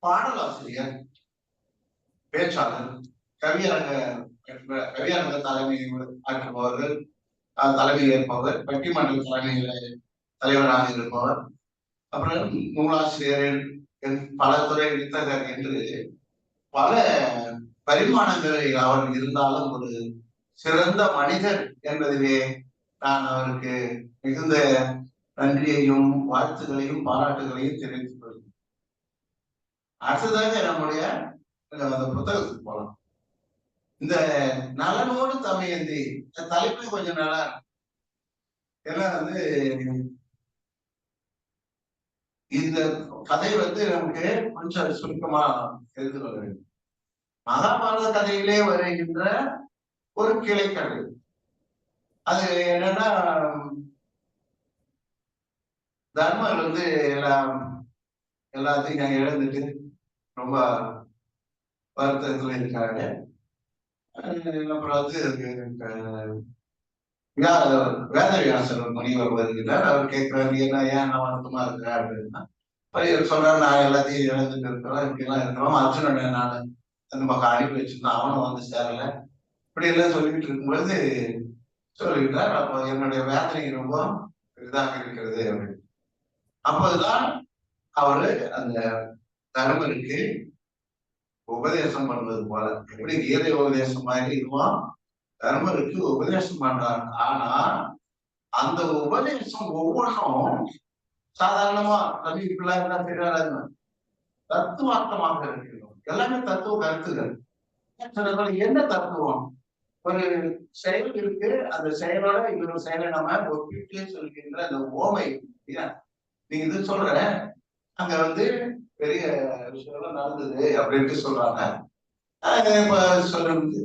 Speaker 3: பாடலாசிரியர், பேச்சாளர், கவியரங்க தலைமை ஆற்றுபவர்கள், தலைமை ஏற்பவர், பட்டிமன்ற தலைவராக இருப்பவர், அப்புறம் நூலாசிரியர், பல துறை வித்தகர் என்று பல பரிமாணங்களில் அவர் இருந்தாலும் ஒரு சிறந்த மனிதர் என்பதிலே நான் அவருக்கு மிகுந்த நன்றியையும் வாழ்த்துக்களையும் பாராட்டுகளையும் தெரிவித்துக் கொள்கிறேன். அடுத்ததாக நம்முடைய அந்த புத்தகத்துக்கு போலாம். இந்த நலனோடு தமையந்தி தலைப்பு கொஞ்சம் நல்லா இருக்கும். ஏன்னா இந்த கதை நமக்கு கொஞ்சம் சுருக்கமா தெரிந்து கொள்ள வேண்டும். மகாபாரத கதையிலே வருகின்ற ஒரு கிளைக்கதை. அது என்னன்னா, தர்மர் எல்லாத்தையும் இழந்துட்டு ரொம்ப வருத்தத்துல இருக்காங்க. அப்புறம் வேதவியாசர் முனிவர் வருகிறார். அவர் கேட்கிறாரு, ஏன் நான் வருத்தமா இருக்கிறேன் அப்படின்னா, சொல்றாரு, நான் எல்லாத்தையும் இழந்துட்டு இருக்கிறோம், இப்படி எல்லாம் இருக்கிறோம், அர்ஜுனனை நான் அந்த பக்கம் அனுப்பி வச்சிருந்தேன், அவனும் சேரல, இப்படி எல்லாம் சொல்லிட்டு இருக்கும்போது சொல்லிட்டார், அப்போ என்னுடைய வேதனை ரொம்ப இதாக இருக்கிறது அப்படின்னு. அப்போதுதான் அவரு அந்த தர்மருக்கு உபதேசம் பண்ணுவது போல, எப்படி கீதை உபதேசம் மாதிரி இதுவும் தர்மருக்கு உபதேசம் பண்றாங்க. ஆனா அந்த உபதேசம் ஒவ்வொன்றும் சாதாரணமா இப்படிலாம் இருந்தா தெரியாத தத்துவார்த்தமாக இருக்கிறோம். எல்லாமே தத்துவ கருத்துகள். என்ன தத்துவம்? ஒரு செயல் இருக்கு, அந்த செயலோட இன்னொரு செயலை நம்ம ஒப்பிட்டு சொல்கின்ற அந்த ஓமை. நீங்க இது சொல்ற அங்க பெரிய விஷயம் நடந்தது அப்படின்ட்டு சொல்றாங்க. சொல்றது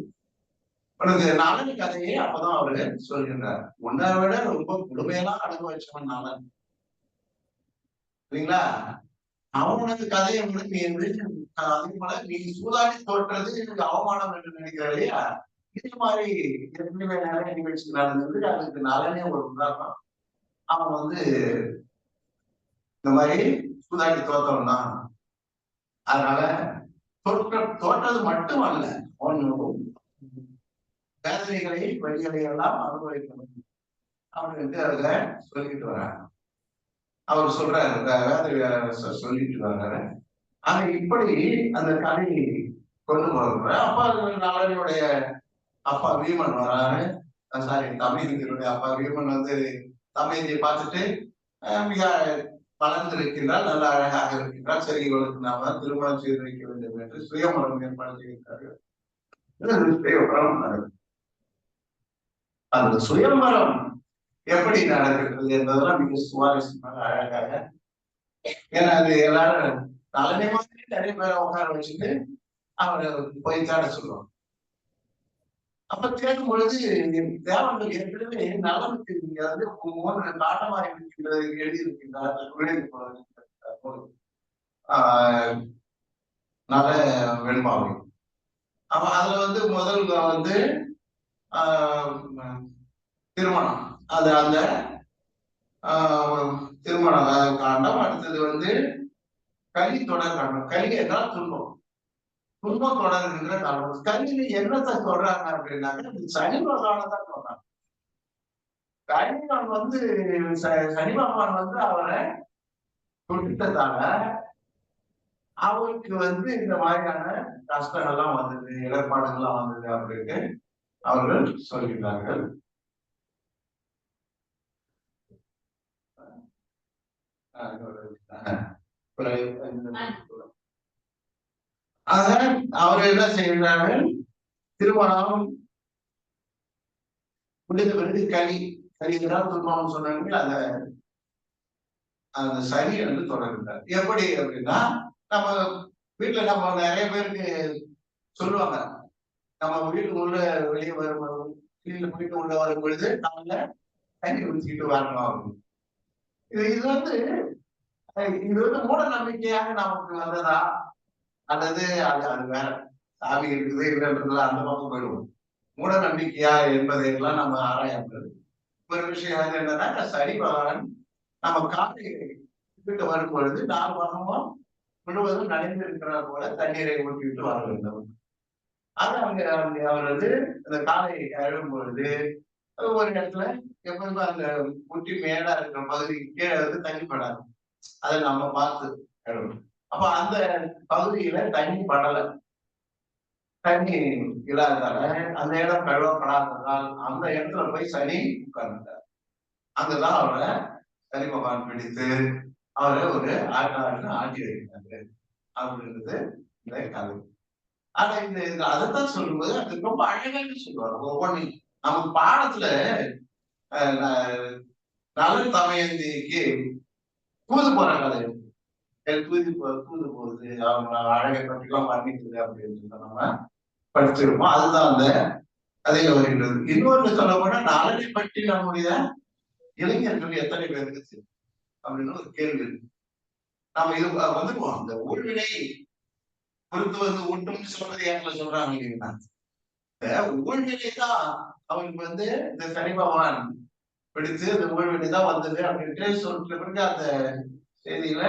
Speaker 3: உனக்கு நலன் கதையை அப்பதான் அவரு சொல்கின்றார். உன்னை விட ரொம்ப கொடுமையெல்லாம் அனுபவிச்சவன் நலன் இல்லைங்களா? அவனுக்கு கதையை நீ அதே போல நீ சூதாடி தோற்றது எனக்கு அவமானம் என்று நினைக்கிற இல்லையா? இது மாதிரி ஏற்கனவே நிறைய நிகழ்ச்சி நடந்தது. அதுக்கு நலனே ஒரு உதாரணம். அவன் இந்த மாதிரி சூதாடி தோற்றவன் தான். அதனால தோற்றது மட்டுமல்ல, அவன் வேதனைகளை வழிகளை எல்லாம் அனுபவிக்கணும் அப்படின்னு அதுல சொல்லிட்டு வர்றாங்க. அவர் சொல்றாரு, வேத சொல்லிட்டு வர்றாரு. ஆனா இப்படி அந்த கதையை கொண்டு போற அப்பா நலனுடைய அப்பா வீமன் வராரு. சாரி, தமையந்தியுடைய அப்பா வீமன் தமையந்தியை பார்த்துட்டு மிக வளர்ந்து இருக்கின்றால், நல்ல அழகாக இருக்கின்றால், சரி இவளுக்கு நாம திருமணம் செய்து வைக்க வேண்டும் என்று சுயமரம் ஏற்பாடு செய்கிறார்கள். அந்த சுயமரம் எப்படி நடக்கிறது என்பதெல்லாம் மிக சுவாரஸ்யமாக அழகாக. ஏன்னா அது எல்லாரும் தலைமை மாதிரி நிறைய பேரை உட்கார வச்சுட்டு அவரை போய் தேட சொல்லுவாங்க. அப்ப கேட்கும் பொழுது தேவர்கள் ஏற்கனவே நலனுக்கு இங்க வந்து காட்டமாக இருக்கின்றது எழுதியிருக்கின்றார். நல்ல வெண்பாவை. அப்ப அதுல வந்து முதல் வந்து திருமணம், அது அந்த திருமண காண்டம். அடுத்தது வந்து கலி தொடர் காண்டம். கலி என்றால் துன்பம், துன்பம் தொடர்கின்ற காலம். கலியில என்னத்தை சொல்றாங்க அப்படின்னாக்க சனி பகவானதான் சொல்றாங்க. சனிவன் வந்து சனி பகவான் வந்து அவரை தொட்டுட்டதால அவருக்கு வந்து இந்த மாதிரியான கஷ்டங்கள்லாம் வந்தது, இடர்பாடுகள்லாம் வந்தது அப்படின்னு அவர்கள் சொல்கிறார்கள். ஆக அவர் என்ன செய்கிறார்கள், திருமணம் முடிந்த பிறகு கலிதான் துன்பம் சொன்னாங்க. அந்த சனி வந்து தொடர்கிறார். எப்படி அப்படின்னா, நம்ம வீட்டுல நம்ம நிறைய பேருக்கு சொல்லுவாங்க, நம்ம வீட்டுக்குள்ள வெளியே வரும்போது வீட்டு உள்ள வரும் பொழுது நம்மள தண்ணி குடிச்சுக்கிட்டு வரணும். இது வந்து மூட நம்பிக்கையாக நமக்கு வந்ததா, அல்லது அது வேற சாமி இருக்குது இல்லைன்றதுல அந்த பக்கம் போயிடுவோம். மூட நம்பிக்கையா என்பதையெல்லாம் நம்ம ஆராயாமல் ஒரு விஷயம் என்னன்னா, சனி பகவான் நம்ம காலை வீட்டு வரும் பொழுது 4 பக்கமும் முழுவதும் நனைந்து இருக்கிறார் போல தண்ணீரை ஊற்றிவிட்டு வர வேண்டும். அது அவர் வந்து அந்த காலை அழும் பொழுது ஒரு இடத்துல எப்பவுமே அந்த முட்டி மேலா இருக்கிற பகுதிக்கு கீழே வந்து தண்ணி படாது, அதை நம்ம பார்த்து கழுவணும். அப்ப அந்த பகுதியில தண்ணி படலை, தண்ணி இல்லாததால அந்த இடம் கழுவப்படாததால் அந்த இடத்துல போய் சனி உட்கார்ந்தார். அங்கதான் அவரை சனி பகவான் பிடித்து அவரை ஒரு ஆட்டி வைக்கிறாரு அப்படின்றது இந்த கதை. ஆனா இந்த அதைத்தான் சொல்லும்போது அது ரொம்ப அழகாக சொல்லுவாங்க. ஒவ்வொன்றையும் நம்ம பாடத்துல நலன் தமயந்திக்கு தூது போற கதை, தூது போகுது, அவங்க அழகை பற்றிலாம் வர்ணிக்குது அப்படின்னு நம்ம படிச்சிருப்போம். அதுதான் அந்த கதையில வருகிறது. இன்னொன்று சொல்ல போனா, நலனை பற்றி நம்முடைய இளைஞர்கள் எத்தனை பேருக்கு அப்படின்னு ஒரு கேள்வி இருக்கு. நம்ம இது வந்துருவோம். அந்த ஊழ்வினை பொறுத்துவது ஊட்டும் சொல்றது ஏற்கல சொல்றாங்க இல்லைங்களா, ஊழ்வினை தான் அவனுக்கு வந்து இந்த சனி பகவான் பிடித்து இந்த ஊழ்வினை தான் வந்தது அப்படின்ட்டு சொல்லிட்டு பிறகு அந்த செய்தியில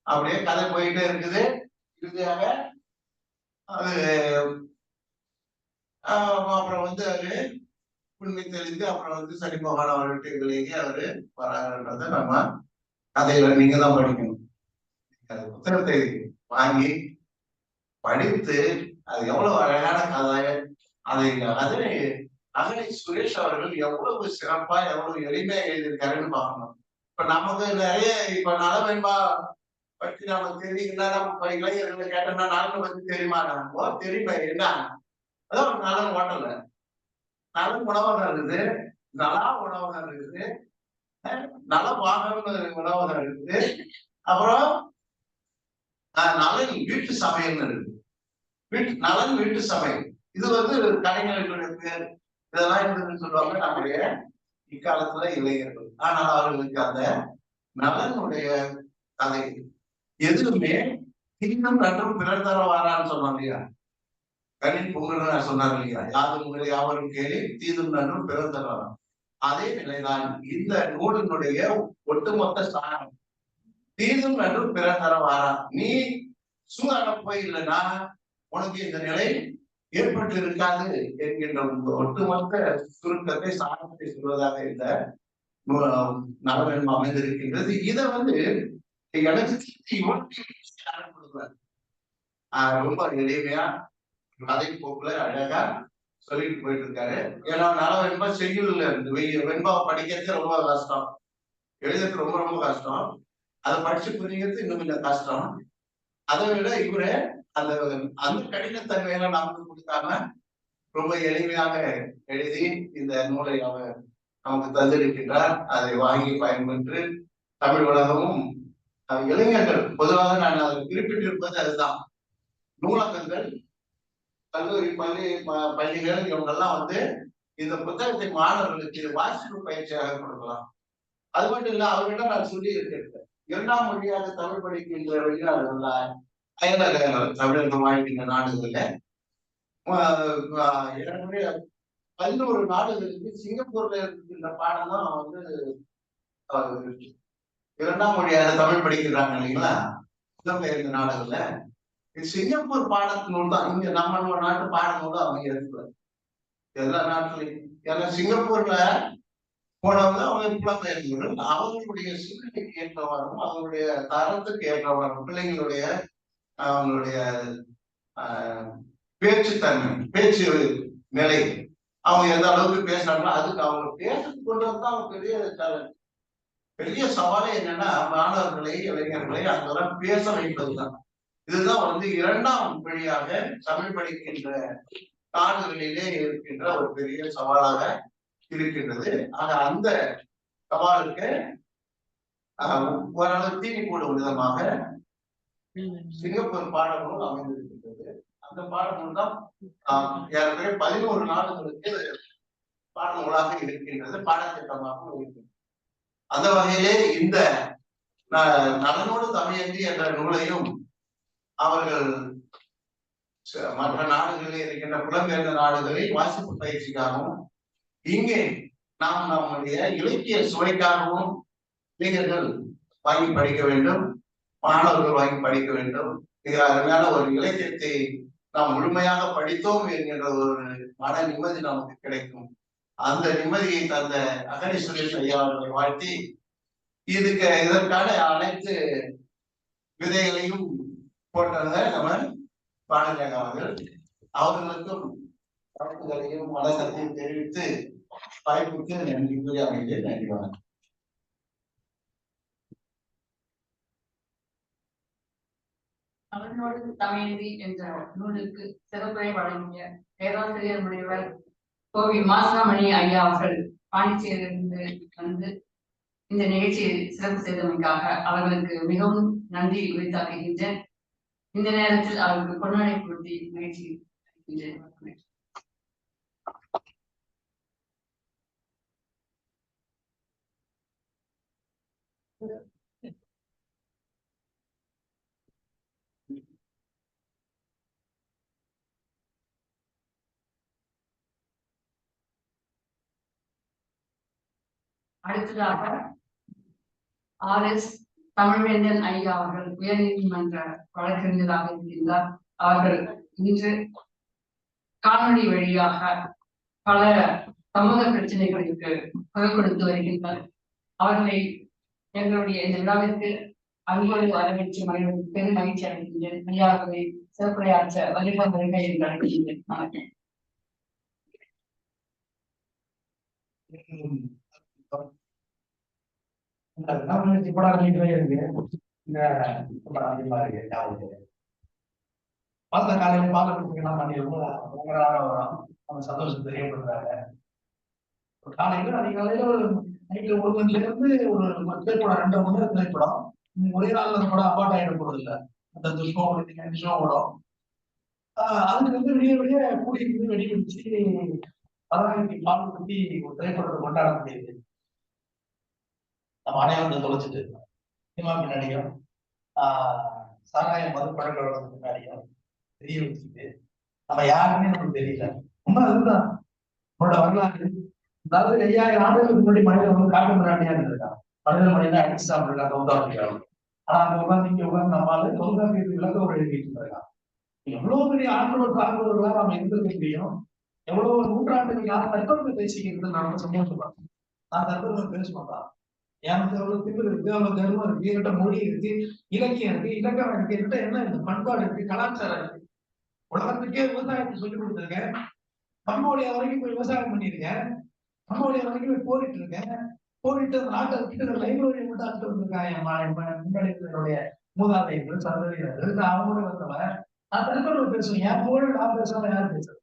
Speaker 3: அப்படியே கதை போயிட்டே இருக்குது. இறுதியாக அது அப்புறம் வந்து அவரு உண்மை தெளிந்து அப்புறம் வந்து சனி பகவான் அவர்கிட்ட விலகி அவரு வராருன்றத நம்ம கதையில நீங்க தான் படிக்கணும். அந்த புத்தகத்தை வாங்கி படித்து அது எவ்வளவு அழகான கதை, அதை அகலை சுரேஷ் அவர்கள் எவ்வளவு சிறப்பா எவ்வளவு எளிமையா எழுதியிருக்காருன்னு பார்க்கணும். இப்ப நமக்கு நிறைய இப்ப நலவென்பா பற்றி நமக்கு தெரியுங்கன்னா நம்ம இளைஞர்களை கேட்டோம்னா நலனை பத்தி தெரியுமா, நமக்கு தெரியுமா என்ன, அதான் ஒரு நலன் ஹோட்டல்ல நலன் உணவகம் இருக்குது, நலா உணவகம் இருக்குது, நல பாகம்னு உணவகம் இருக்குது, அப்புறம் நலன் வீட்டு சமையல் இருக்கு, நலன் வீட்டு சமையல். இது வந்து கலைஞர்களுடைய பேர். இதெல்லாம் இருந்ததுன்னு சொல்லுவாங்க நம்முடைய இக்காலத்துல இளைஞர்கள். ஆனால் அவர்களுக்கு அந்த நலனுடைய கதை எதுவுமே இன்னும் நன்றும் பிறர் தர வாரான்னு சொன்னாங்க இல்லையா, கனின் பொங்கல் சொன்னார் இல்லையா, யாரும் உங்களை யாவரும் கேள்வி தீதும் நன்றும் பிறர் தர வாராம். அதே நிலைதான் இந்த நூலினுடைய ஒட்டுமொத்த ஸ்தானம். தீதும் நன்றும் பிறர் தர வாராம். நீ சூதாட போய் இல்லைன்னா உனக்கு இந்த நிலை ஏற்பட்டு இருக்காது என்கின்ற ஒட்டுமொத்த சுருக்கத்தை சாணத்தை சொல்வதாக இந்த நலவென்பு அமைந்திருக்கின்றது. இதை வந்து எனக்கு ரொம்ப எளிமையா கதை போக்குல அழகா சொல்லிட்டு போயிட்டு இருக்காரு. ஏன்னா நலவென்பா செய்யுள்ல இருந்து வெண்பாவை படிக்கிறது ரொம்ப கஷ்டம், எழுதுறது ரொம்ப ரொம்ப கஷ்டம், அதை படிச்சு புரிகிறது இன்னும் கொஞ்சம் கஷ்டம். அதை விட இவரு அந்த அந்த கடினத்தன்மையெல்லாம் நமக்கு கொடுக்காம ரொம்ப எளிமையாக எழுதி இந்த நூலை அவர் நமக்கு தந்திருக்கின்றார். அதை வாங்கி பயன்பெற்று தமிழ் உலகமும் இளைஞர்கள் பொதுவாக நான் அதை குறிப்பிட்டிருப்பது அதுதான். நூலகங்கள், கல்லூரி பள்ளிகள் இவங்கெல்லாம் இந்த புத்தகத்தை மாணவர்களுக்கு வாசிப்பு பயிற்சியாக கொடுக்கலாம். அது மட்டும் இல்ல, அவர்களிடம் நான் சொல்லி இருக்கிறேன், 2ஆம் மொழியாக தமிழ் படிக்கின்ற வெளிநாடுகள்ல, அயலக தமிழர்கள் வாழ்கின்ற நாடுகள்ல 11 நாடுகளுக்கு சிங்கப்பூர்ல இருக்கின்ற பாடம் தான் 2ஆம் மொழியாக தமிழ் படிக்கிறாங்க இல்லைங்களா, புலம்பெயர்ந்த நாடுகள்ல. சிங்கப்பூர் பாடத்தினூல் தான் இங்க நம்ம நாட்டு பாடநூல் அவங்க எடுக்கிறாங்க எல்லா நாட்டிலையும். ஏன்னா சிங்கப்பூர்ல போனவங்க அவங்க புலம்பெயர்ந்தவர்கள், அவங்களுடைய சூழ்நிலைக்கு ஏற்றவாறும் அவங்களுடைய தரத்துக்கு ஏற்றவாறும் பிள்ளைங்களுடைய அவங்களுடைய பேச்சுத்தன்மை, பேச்சு நிலை, அவங்க எந்த அளவுக்கு பேசுறாங்களோ அதுக்கு அவங்க பேசுறது கொண்டதுதான் அவங்க பெரிய சவாலே என்னன்னா, மாணவர்களை இளைஞர்களை அங்கெல்லாம் பேச வைப்பதுதான். இதுதான் 2ஆம் மொழியாக தமிழ் படிக்கின்ற நாடுகளிலே இருக்கின்ற ஒரு பெரிய சவாலாக இருக்கின்றது. ஆக அந்த சவாலுக்கு ஓரளவு தீனி போடும் விதமாக சிங்கப்பூர் பாடநூல் அமைந்திருக்கின்றது. அந்த பாடநூல் தான் ஏற்கனவே 11 நாடுகளுக்கு பாடநூலாக இருக்கின்றது, பாடத்திட்டமாக இருக்கின்றது. அந்த வகையிலே இந்த நலனோடு தமிழந்தி என்ற நூலையும் அவர்கள் மற்ற நாடுகளில் இருக்கின்ற புலம்பெயர்ந்த நாடுகளில் வாசிப்பு பயிற்சிக்காகவும், இங்கே நாம் நம்முடைய இலக்கிய சுவைக்காகவும் இளைஞர்கள் வாங்கி படிக்க வேண்டும், மாணவர்கள் வாங்கி படிக்க வேண்டும். மிக அருமையான ஒரு இலக்கியத்தை நாம் முழுமையாக படித்தோம் என்கின்ற ஒரு மன நிம்மதி நமக்கு கிடைக்கும். அந்த நிம்மதியை தந்த அகனி சுரேஷ் ஐயா அவர்களை வாழ்த்தி, இதற்கான அனைத்து விதைகளையும் போட்டவங்க நம்ம பாடகர் அவர்கள். அவர்களுக்கும் வாழ்த்துக்களையும் வணக்கத்தையும் தெரிவித்து வாய்ப்புக்கு நன்றி கூறி அமைந்தேன். நன்றி, வணக்கம்.
Speaker 2: நலனோடு தமிழந்தி என்ற நூலுக்கு சிறப்புரை வழங்கிய பேராசிரியர் முனைவர் கோவி மாசாமணி ஐயா அவர்கள் பாண்டிச்சேரியிலிருந்து வந்து இந்த நிகழ்ச்சியை சிறப்பு செய்தமைக்காக அவர்களுக்கு மிகவும் நன்றி உரித்தாக்குகின்றேன். இந்த நேரத்தில் அவருக்கு பொன்னாடை கொடுத்து நிகழ்ச்சி அளிக்கின்றேன். அடுத்ததாக RS தமிழ்வேந்தன் ஐயா அவர்கள் உயர்நீதிமன்ற வழக்கறிஞராக இருக்கின்றார். அவர்கள் இன்று காணொலி வழியாக பல சமூக பிரச்சனைகளுக்கு குரல் கொடுத்து வருகின்றனர். அவர்களை எங்களுடைய இந்த விழாவிற்கு அன்போடு வரவேற்று பெரும் மகிழ்ச்சி அடைகின்றேன். ஐயா அவர்களை சிறப்புரையாற்ற வருக வருக என்று அழைக்கின்றேன். வணக்கம்.
Speaker 4: காலையில பால் கொடுக்கலாம் பண்ணி ரொம்ப சந்தோஷம் தெரியப்படுறாங்க. காலையில அதிகாலையில ஒரு நைட்டு 1 மணில இருந்து ஒரு திரைப்படம் 2 மணி நேரம் திரைப்படம். ஒரே நாள்ல அந்த படம் அபார்ட் ஆயிட போறது இல்லை. அந்த ஷோ ஓடும். அதுக்கு விடிய விடிய கூடி வெடி பிடிச்சு அதான் பால் குத்தி ஒரு திரைப்படத்தை கொண்டாட முடியுது. நம்ம அனைவரும் தொலைச்சிட்டு சினிமா பின்னாடியும் சாராயம் மது பழக்கம் பின்னாடியும் தெரிய வச்சுட்டு நம்ம யாருமே நமக்கு தெரியல. ரொம்ப அதுதான் நம்மளோட வரலாறு. அதாவது 5000 ஆண்டுகளுக்கு முன்னாடி மனிதன் காட்டு மிராண்டியா இருந்திருக்கான். மனித மனிதன் அடிச்சு சாப்பிட்டுருக்கான் தொல்காப்பியம். ஆனா அந்த உட்காந்து இங்க உட்காந்து நம்மளால தொல்காப்பியத்துக்கு விளக்க ஒரு எழுதிட்டு இருக்கான். எவ்வளவு பெரிய ஆண்டோர் சார்ந்தவர்களா நாம இருந்திருக்க முடியும். எவ்வளவு நூற்றாண்டுகள் யாரும் தற்பெருமை பேசிக்கிறது நம்ம சந்தோஷப்படுறோம். நான் தற்பெருமை பேச மாட்டான். எனக்கு அவ்வளவு திமிர் இருக்கு, அவ்வளவு கர்வம் இருக்கு, என்கிட்ட மொழி இருக்கு, இலக்கியம் இருக்கு, இலக்கணம் இருக்கு, என்கிட்ட என்ன இருக்கு, பண்பாடு இருக்கு, கலாச்சாரம் இருக்கு. உலகத்துக்கே விவசாயத்தை சொல்லிக் கொடுத்துருக்கேன். கம்போடியா வரைக்கும் போய் விவசாயம் பண்ணிருக்கேன். கம்போடியா வரைக்கும் போய் போரிட்டு இருக்கேன். போரிட்டு அந்த நாட்டை விட்டு லைப்ரரி மட்டும் அனுப்பிட்டு வந்திருக்காங்க முன்னாடி மூதாதையர்கள் சந்ததியினர்கள். நான் அவங்களோட வந்தவன். நான் திருப்பூர் பேசுவேன். என் போல நான் பேசாம யாரும் பேசுறேன்.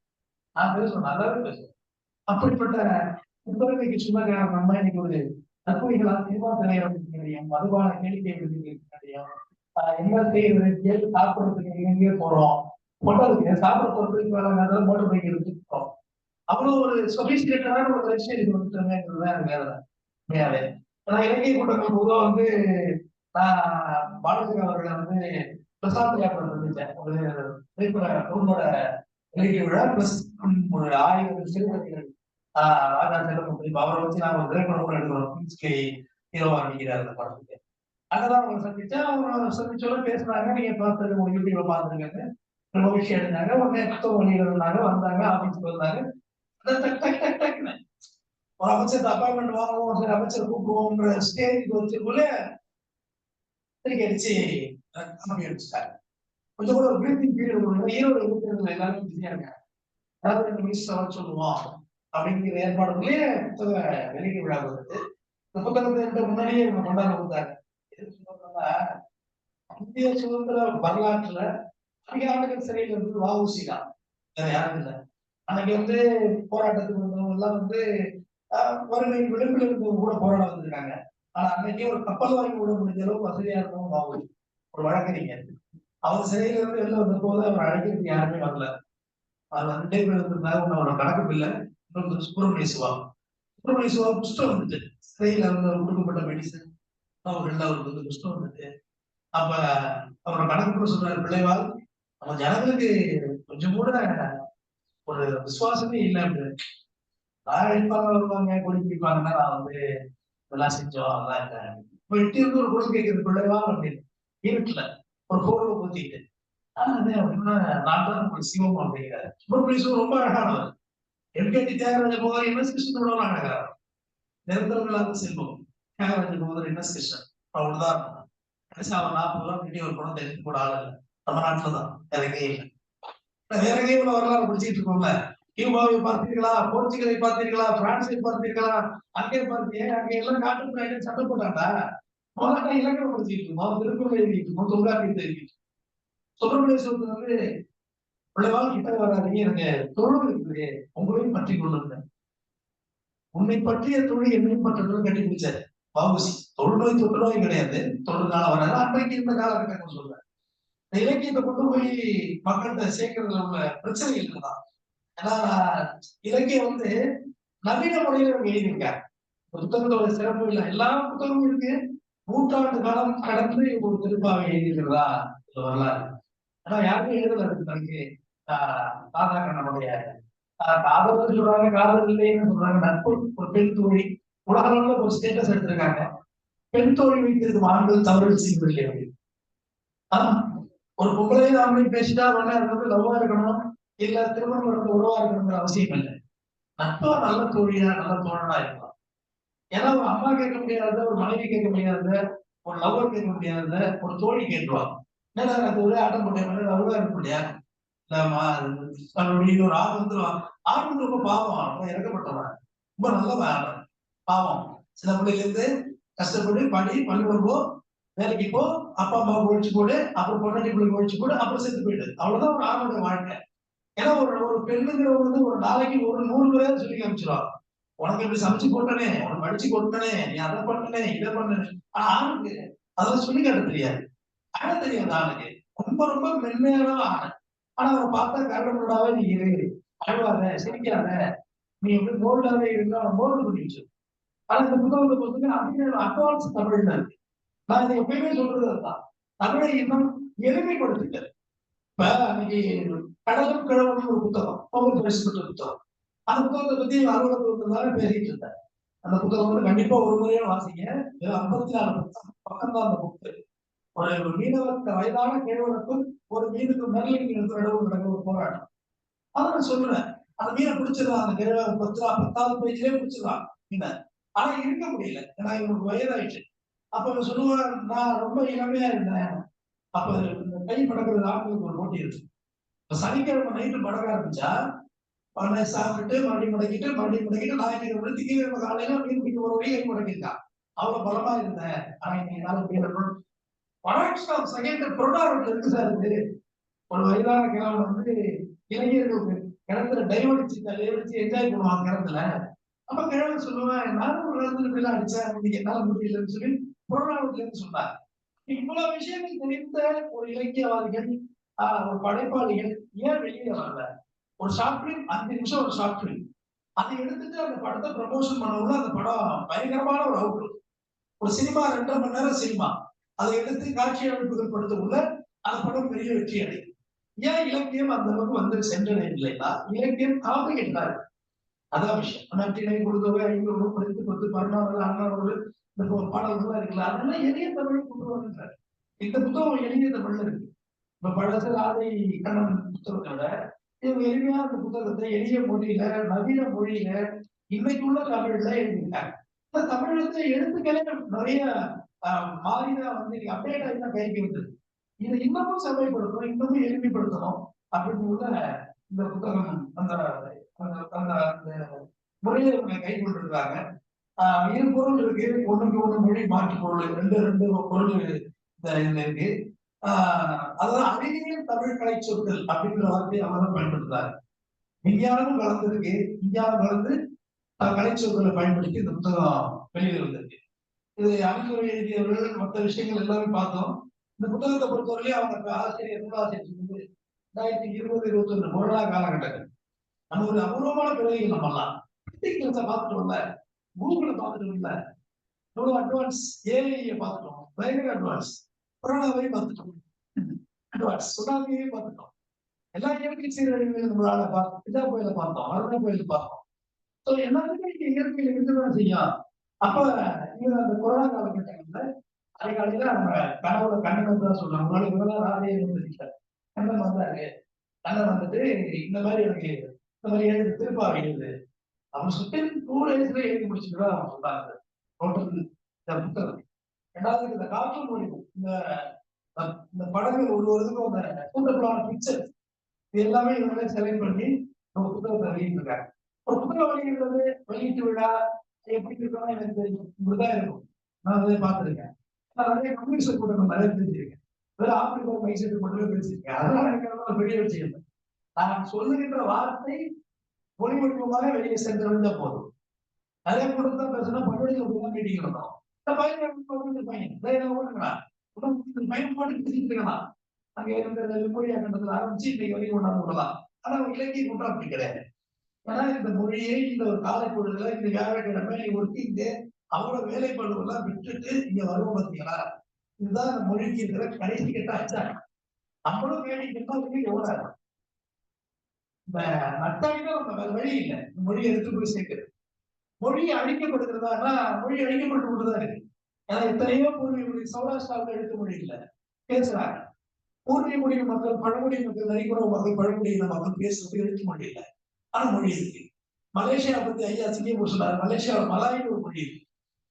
Speaker 4: நான் பேசுவேன், நல்லாவே பேசுவேன். அப்படிப்பட்ட இன்னைக்கு சொந்தக்கார நம்ம இன்னைக்கு ஒரு தற்கொலைகளா சினிமா திரையிடம் மதுபான கேளிக்கை விடுதியும் என்ன செய்யறது கேட்டு சாப்பிடுறதுக்கு எங்கேயோ போறோம், மோட்டருக்கு சாப்பிட போறதுக்கு மோட்டர் பைக் எடுத்துக்கிறோம். அவ்வளவு ஒரு சொபிஸ்டிகேட்டடான ஒரு லட்சியம் இது வந்துட்டுங்கிறது எனக்கு வேலை உண்மையாவே. நான் இலக்கிய கூட்டங்கள் பொதுவாக வந்து நான் பாலகிருஷ்ணன் அவர்களை வந்து பிரசாந்த் லேப்ல சந்திச்சேன். ஒரு திரைப்பட குடும்போட இலக்கிய விழா பிளஸ் ஒரு 1000 சிறுவர்கள் ராஜா செல்வம் அவரை வச்சு நான் ஒரு திரைப்படம் கூட எடுக்கிறோம். ஹீரோவா நடிக்கிறார் அந்த படத்துக்கு. அங்கதான் அவங்க சந்திச்சேன். அவங்க சந்திச்சோட பேசுனாங்க. நீங்க பார்த்தது உங்க யூடியூப்ல பார்த்துருக்காங்க, மகிழ்ச்சி எடுத்தாங்க. உடனே புத்தக வழியில் இருந்தாங்க, வந்தாங்க, ஆபீஸ்க்கு வந்தாங்க. ஒரு அமைச்சர் அப்பாயின்மெண்ட் வாங்குவோம், சரி அமைச்சர் கூப்பிடுவோங்கிற ஸ்டேஜுக்கு வச்சுக்குள்ள திருக்கி அடிச்சு அனுப்பி அடிச்சுட்டாங்க. கொஞ்சம் கூட ஒரு பிரீத்திங் பீரியட் ஈரோடு இருக்கிறதுல எல்லாரும் பிஸியா இருக்காங்க. அதாவது 2 மினிஸ்டர் சொல்லுவோம் அப்படிங்கிற ஏற்பாடுகளே புத்தக வெளியீடு விழா வருது. இந்த புத்தகத்தை முன்னாடியே இவங்க கொண்டாட கொடுத்தாங்க. இந்திய சுதந்திர வரலாற்றுல அதிக ஆண்டுகள் சிறையில் இருந்து வ.உ.சி. தான், வேற யாரும் இல்லை. அன்னைக்கு வந்து போராட்டத்துக்கு வந்தவங்க எல்லாம் வந்து வறுமை விளிம்பில் இருந்தவங்க கூட போராட வந்திருக்காங்க. ஆனா அன்னைக்கு ஒரு கப்பல் வாங்கி விட முடிஞ்ச அளவுக்கு வசதியா இருக்கவும் வ.உ.சி. ஒரு வழக்கறிஞர். அவர் சிறையில இருந்து வெளில வந்த போது அவர் அழைக்கிறதுக்கு யாருமே வரல. அது 2 பேர் இருந்திருந்தாங்க. அவரோட கணக்கு பிள்ளை, இன்னொரு சுப்பிரமணிய சிவா. சுப்பிரமணிய சிவா புஷ்டம் வந்துட்டு சிறையில இருந்து கொடுக்கப்பட்ட மெடிசன் அவருக்கு வந்து புஷ்டம் வந்துட்டு. அப்ப அவரோட கணக்கு சொல்றாரு, பிள்ளைவாள் நம்ம ஜனங்களுக்கு கொஞ்சம் கூட ஒரு விசுவாசமே இல்லை அப்படின்னு. நான் அழைப்பாங்க, வருவாங்க, கொடி பிடிப்பாங்கன்னா நான் வந்து இதெல்லாம் செஞ்சோம் அதெல்லாம் இல்லை. இப்ப எட்டி இருந்து ஒரு குழந்தை கேட்குறது பிள்ளைவாள் அப்படின்னு வீட்டுல ஒரு போர்வை ஊத்திட்டு அப்படின்னா நான் தான் உங்களுக்கு சிவம் அப்படிங்கிறாரு. சுப்பிரமணிய சிவம் ரொம்ப அழகானவர். எம்கேடி தியாகராஜ போதர் என்.எஸ். கிருஷ்ணனோட அழகார். நிரந்தரம் இல்லாத செல்வம் தியாகராஜ போதர் என்.எஸ். கிருஷ்ணன் அவ்வளவுதான். கடைசி அவர் 40 ரூபா கிட்டே ஒரு குழந்தை எடுத்து கூட ஆள் இல்லை தமிழ்நாட்டுலதான், வேற எங்கேயும் இல்லை. வேற எங்கேயும் வரலாறு படிச்சுட்டு இருக்கோம்ல. கியூபாவை பார்த்தீர்களா, போர்ச்சுகலை பார்த்தீர்களா, பிரான்ஸை பார்த்தீர்களா, அங்கே பார்த்தீங்க அங்கே எல்லாம் காட்டு சண்டை போட்டாண்டா. முதல்ல இலக்கணம் படிச்சுட்டு இருக்கோம், திருக்குறள் எழுதிட்டு இருக்கோம், தொல்காப்பியத்தை எழுதிட்டு. சுப்பிரமணிய சிவத்தை வந்து பிள்ளைவாள் கிட்ட வராதீங்க, எனக்கு தொழில் இருக்குது, உங்களையும் பற்றி கொள்ளுங்க. உன்னை பற்றிய தொழில் என்னையும் பற்றதுன்னு கண்டுபிடிச்சாரு வ.உ.சி. தொழுநோய் தொற்றுநோய் கிடையாது, தொழுனால வராது. அன்றைக்கு இந்த காலகட்டங்கள் சொல்றேன். இந்த இலக்கியத்தை கொண்டு போய் மக்கள்கிட்ட சேர்க்கறதுல உள்ள பிரச்சனைகள் இருக்குதான். ஏன்னா இலக்கியம் வந்து நவீன முறையில எழுதியிருக்காங்க. புத்தகத்தோட சிறப்பு இல்லை, எல்லா புத்தகமும் இருக்கு. 100 காலம் கடந்து ஒரு திருப்பாவை எழுதியிருக்கிறதா வரலாறு. ஆனா யாருமே எழுதல இருக்கு. சாதாரண நம்முடைய காதல் சொல்றாங்க, காதல் இல்லைன்னு சொல்றாங்க. நட்பு ஒரு பெண் தோழி உலக அளவுல ஒரு ஸ்டேட்டஸ் எடுத்திருக்காங்க. பெண் தோழி வைத்திருக்கும் ஆண்கள் தவறு செய்யவில்லை அப்படின்னு. ஒரு பொம்பளையும் ஆம்பளையும் பேசிட்டா உடனே அது வந்து லவ்வா இருக்கணும், இல்ல திருமணம் நடந்த உறவா இருக்கணுங்கிற அவசியம் இல்லை. நட்பா நல்ல தோழியா நல்ல தோழனா இருக்கலாம். ஏன்னா ஒரு அம்மா கேட்க முடியாத, ஒரு மனைவி கேட்க முடியாத, ஒரு லவ்வர் கேட்க முடியாத ஒரு தோழி கேட்டுருவாங்க. ஏன்னா எனக்கு ஒரே ஆட்டம் போட்ட லவ்வா இருக்க முடியாது. தன்னுடைய ஒரு ஆண் வந்துருவான். ஆண் வந்து ரொம்ப பாவம், ரொம்ப இறக்கப்பட்டவன், ரொம்ப நல்லவன், பாவம். சில பிள்ளைல இருந்து கஷ்டப்பட்டு படி, பள்ளிக்கூடம் போ, வேலைக்கு போ, அப்பா அம்மா ஒழிச்சு போடு, அப்புறம் பொண்ணாட்டி பிள்ளைங்க ஒழிச்சு போடு, அப்புறம் செத்து போயிடு. அவ்வளவுதான் ஒரு ஆணோட வாழ்க்கை. ஏன்னா ஒரு பெண்ணுங்கிறவங்க வந்து ஒரு நாளைக்கு ஒரு 100 முறை சொல்லி காமிச்சிருவாங்க. உனக்கு இப்படி சமைச்சு போட்டனே, உனக்கு படிச்சு கொடுத்தனே, நீ அதை பண்ணனே, இதை பண்ணனே. ஆனா ஆணுக்கு அதெல்லாம் சொல்லி காட்ட தெரியாது. ஆன தெரியாது ஆணுக்கு. ரொம்ப ரொம்ப மென்மையான ஆணு. ஆனா அவரை பார்த்தா கருடமுடாவே நீ இரு, அழுவாத, சிரிக்காத, நீ எப்படி மோல்டாவே இருந்தா மோல்டு பண்ணிச்சு. ஆனா இந்த புத்தகத்தை பொறுத்தவரைக்கும் அதிக அட்வான்ஸ் தமிழ் தான் இருக்கு. நான் இதை எப்பயுமே சொல்றது அதுதான். தமிழை இன்னும் எளிமைப்படுத்திட்டு இப்ப அன்னைக்கு கடலும் கிழவனும் ஒரு புத்தகம், நோபல் பரிசு பெற்ற புத்தகம். அந்த புத்தகத்தை பத்தி அலுவலகத்துக்கு பேசிட்டு இருந்தேன். அந்த புத்தகம் வந்து கண்டிப்பா ஒரு முறையா வாசிங்க. 54 பக்கம் தான் அந்த புக்கு. ஒரு மீனவருக்கு வயதான கிழவனுக்கும் ஒரு மீனுக்கு மெர்லிங் நடுவில் நடக்கிற ஒரு போராட்டம். அதை நான் சொல்லுவேன். அந்த மீனை பிடிச்சிடலாம், அந்த கிழவன் 10வது பேஜ்லயே பிடிச்சிடலாம் மீனை. ஆனா இருக்க முடியல, ஏன்னா இவனுக்கு வயதாயிடுச்சு. அப்ப சொல்லுவேன், நான் ரொம்ப இளமையா இருந்தேன். அப்ப இந்த கை படக்கிறது ஆட்களுக்கு ஒரு போட்டி இருக்கு. இப்ப சனிக்கிழமை நைட்டு படக்க ஆரம்பிச்சா சாப்பிட்டு மறுபடியும் முடக்கிட்டு ஞாயிற்றுக்கிழமை திங்கக்கிழமை காலையில மீன் பிடிக்க ஒரு வழி கை முடக்கிருக்கான். அவ்வளவு பலமா இருந்தேன். ஆனா இன்னைக்கு இருக்கு சார். இது ஒரு வயதான கிழவன் வந்து இளைஞர்களுக்கு கிணத்துல டைவடிச்சு என்ஜாய் பண்ணுவாங்க கிணத்துல. அப்ப கிழவன் சொல்லுவேன், நானும் ஒரு இடத்துல அடிச்சேன், இன்னைக்கு என்னால முடியலன்னு சொல்லி புறநானூற்றுல இருந்து சொன்னார். இவ்வளவு விஷயங்கள் தெரிந்த ஒரு இலக்கியவாதிகள், ஒரு படைப்பாளிகள் ஏன் வெளியில வரல? ஒரு ஷார்ட் பிலிம் 5 நிமிஷம் ஒரு ஷார்ட் பிலிம், அதை எடுத்துட்டு அந்த படத்தை ப்ரமோஷன் பண்ணவுள்ள அந்த படம் பயங்கரமான ஒரு அவுட்லுக். ஒரு சினிமா 2.5 மணி நேரம் சினிமா, அதை எடுத்து காட்சி அமைப்புகள் படுத்தவுள்ள அந்த படம் பெரிய வெற்றி அடையும். ஏன் இலக்கியம் அந்த அளவுக்கு வந்து சென்றடையவில்லைன்னா, இலக்கியம் காம்ப்ளிகேட்டடா இருக்கு. அதான் விஷயம். நற்றிணை, குறுந்தொகை, ஐநூறு, 10, 16, அண்ணாநூறு, இந்த பாடல்கள்லாம் இருக்குல்ல, அதெல்லாம் எளிய தமிழ் கொண்டு வருகிறார். இந்த புத்தகம் எளிய தமிழ்ல இருக்கு. இப்ப பழசு ராதை கண்ணன் புத்தகத்தை விட இவங்க எளிமையா அந்த புத்தகத்தை எளிய மொழியில, நவீன மொழியில, இன்னைக்கு உள்ள தமிழ்ல எழுதியிருக்காங்க. இந்த தமிழ்ல எழுத்துக்களே நிறைய மாறிதான் வந்து அப்டேட் ஆகி தான் கைக்கு வந்தது. இதை இன்னமும் செம்மைப்படுத்தணும், இன்னமும் எளிமைப்படுத்தணும் அப்படின்னு உள்ள இந்த புத்தகம் அந்த அந்த முறையை இவங்க கை கொண்டிருக்காங்க. இரு பொருள் இருக்கு, ஒண்ணுக்கு ஒண்ணு மொழி மாற்று பொருள், ரெண்டு பொருள் இதுல இருக்கு. அதாவது அறிவியல் தமிழ் கலை சொற்கள் அப்படிங்கிற வார்த்தையை அவங்க பயன்படுத்துறாரு. விஞ்ஞானமும் கலந்துருக்கு, விஞ்ஞானம் கலந்து கலை சொற்களை பயன்படுத்தி இந்த புத்தகம் வெளியில் வந்திருக்கு. இது அணிந்துரை எழுதியவர்கள் மற்ற விஷயங்கள் எல்லாமே பார்த்தோம். இந்த புத்தகத்தை பொறுத்தவரையிலே அவங்க ஆசிரியர் நூலாசிரியர் 2020, 21 கொரோனா காலகட்டங்கள் நம்ம ஒரு அபூர்வமான பிறவிகள் நம்மலாம் பார்த்துட்டோம்ல, கூகுளை பார்த்துட்டோம்ல, எவ்வளவு அட்வான்ஸ் ஏஐயை பார்த்துட்டோம், பயங்கர அட்வான்ஸ். கொரோனாவை பார்த்துட்டோம், அட்வான்ஸ் சுனாமியை பார்த்துட்டோம். எல்லா இயற்கை சீரழிவுகளையும் நம்மளால இதா கோயில பார்த்தோம், அருணா கோயில பார்த்தோம். ஸோ எல்லாத்துக்குமே இயற்கையில் இருந்துதான் செய்யும். அப்ப இவர் அந்த கொரோனா காலகட்டங்கள்ல அதிகாலையில நம்ம கனவுல கண்ணன் தான் சொல்றாங்க, உங்களால இவரெல்லாம் ராதையை வந்துருக்காரு, கண்ணன் வந்தாரு, கண்ணன் வந்துட்டு இந்த மாதிரி எனக்கு இந்த மாதிரி எழுது, திருப்பாவை எழுது. அவன் சுத்தி 2 daysல எழுதி முடிச்சுட்டு அவன் சொல்றாங்க டோட்டல் இந்த புத்தகம். ரெண்டாவது இந்த கார்ட்டூன் மொழி, இந்த படங்கள் ஒரு இதுக்கும் அந்த சூட்டபிளான பிக்சர், இது எல்லாமே இவங்களே செலக்ட் பண்ணி நம்ம புத்தகத்தை வெளியிட்டிருக்காங்க. ஒரு புத்தகம் வெளியிடுறது, வெளியீட்டு விழா எப்படி இருக்கணும் எனக்கு தெரியும், இப்படிதான் இருக்கும். நான் அதை பார்த்துருக்கேன். நான் நிறைய கம்யூனிஸ்ட் கூட்டங்கள் நிறைய பேசியிருக்கேன், வெறும் ஆப்பிரிக்கா மைசூர் மட்டுமே பேசியிருக்கேன். அதெல்லாம் எனக்கு ஒரு பெரிய விஷயம் இல்லை. நான் சொல்லுகின்ற வார்த்தை மொழி வடிவமாக வெளியே சென்று விழுந்த போதும். நிறைய கூட்டம் தான் பேசினா பள்ளியில் மீட்டிங் இருந்தோம். பையன் போட்டு பேசிட்டு இருக்கலாம். அங்க இருந்த மொழியா கண்டத்துல ஆரம்பிச்சு இன்னைக்கு வரைக்கும் கொண்டாந்து விடலாம். ஆனா இலக்கிய கூட்டம் அப்படி கிடையாது. ஏன்னா இந்த மொழியை இந்த ஒரு காலை பொழுதுல இந்த வியாழக்கிழமை ஒருத்தி அவ்வளவு வேலைப்பாடுகள்லாம் விட்டுட்டு இங்க வருவோம் பார்த்தீங்களா, இதுதான் இந்த மொழிக்கு இருக்கிற கடைசி கட்ட அச்சாரம். நம்மளும் வேடிக்கைன்னா எவ்வளவு இந்த நட்டாயிதான் நம்ம வேற வழி இல்லை, மொழியை எடுத்து போய் சேர்க்கிறது. மொழி அழிக்கப்படுகிறதா, மொழி அழிக்கப்பட்டு கொண்டுதான் இருக்கு. ஏன்னா எத்தனையோ பூர்வீக சௌராஷ்டிராவில் எழுத்து மொழி இல்லை பேசுறாங்க. பூர்வீக மொழியின் மக்கள், பழங்குடி மக்கள், நரிக்குறவு மக்கள், பழங்குடியின மக்கள் பேசுறது எழுத்து மொழி இல்லை, ஆனா மொழி இருக்கு. மலேசியா பத்தி ஐயா சிங்கப்பூர் சொன்னார், மலேசியாவில் மலாயின்னு ஒரு மொழி இருக்கு,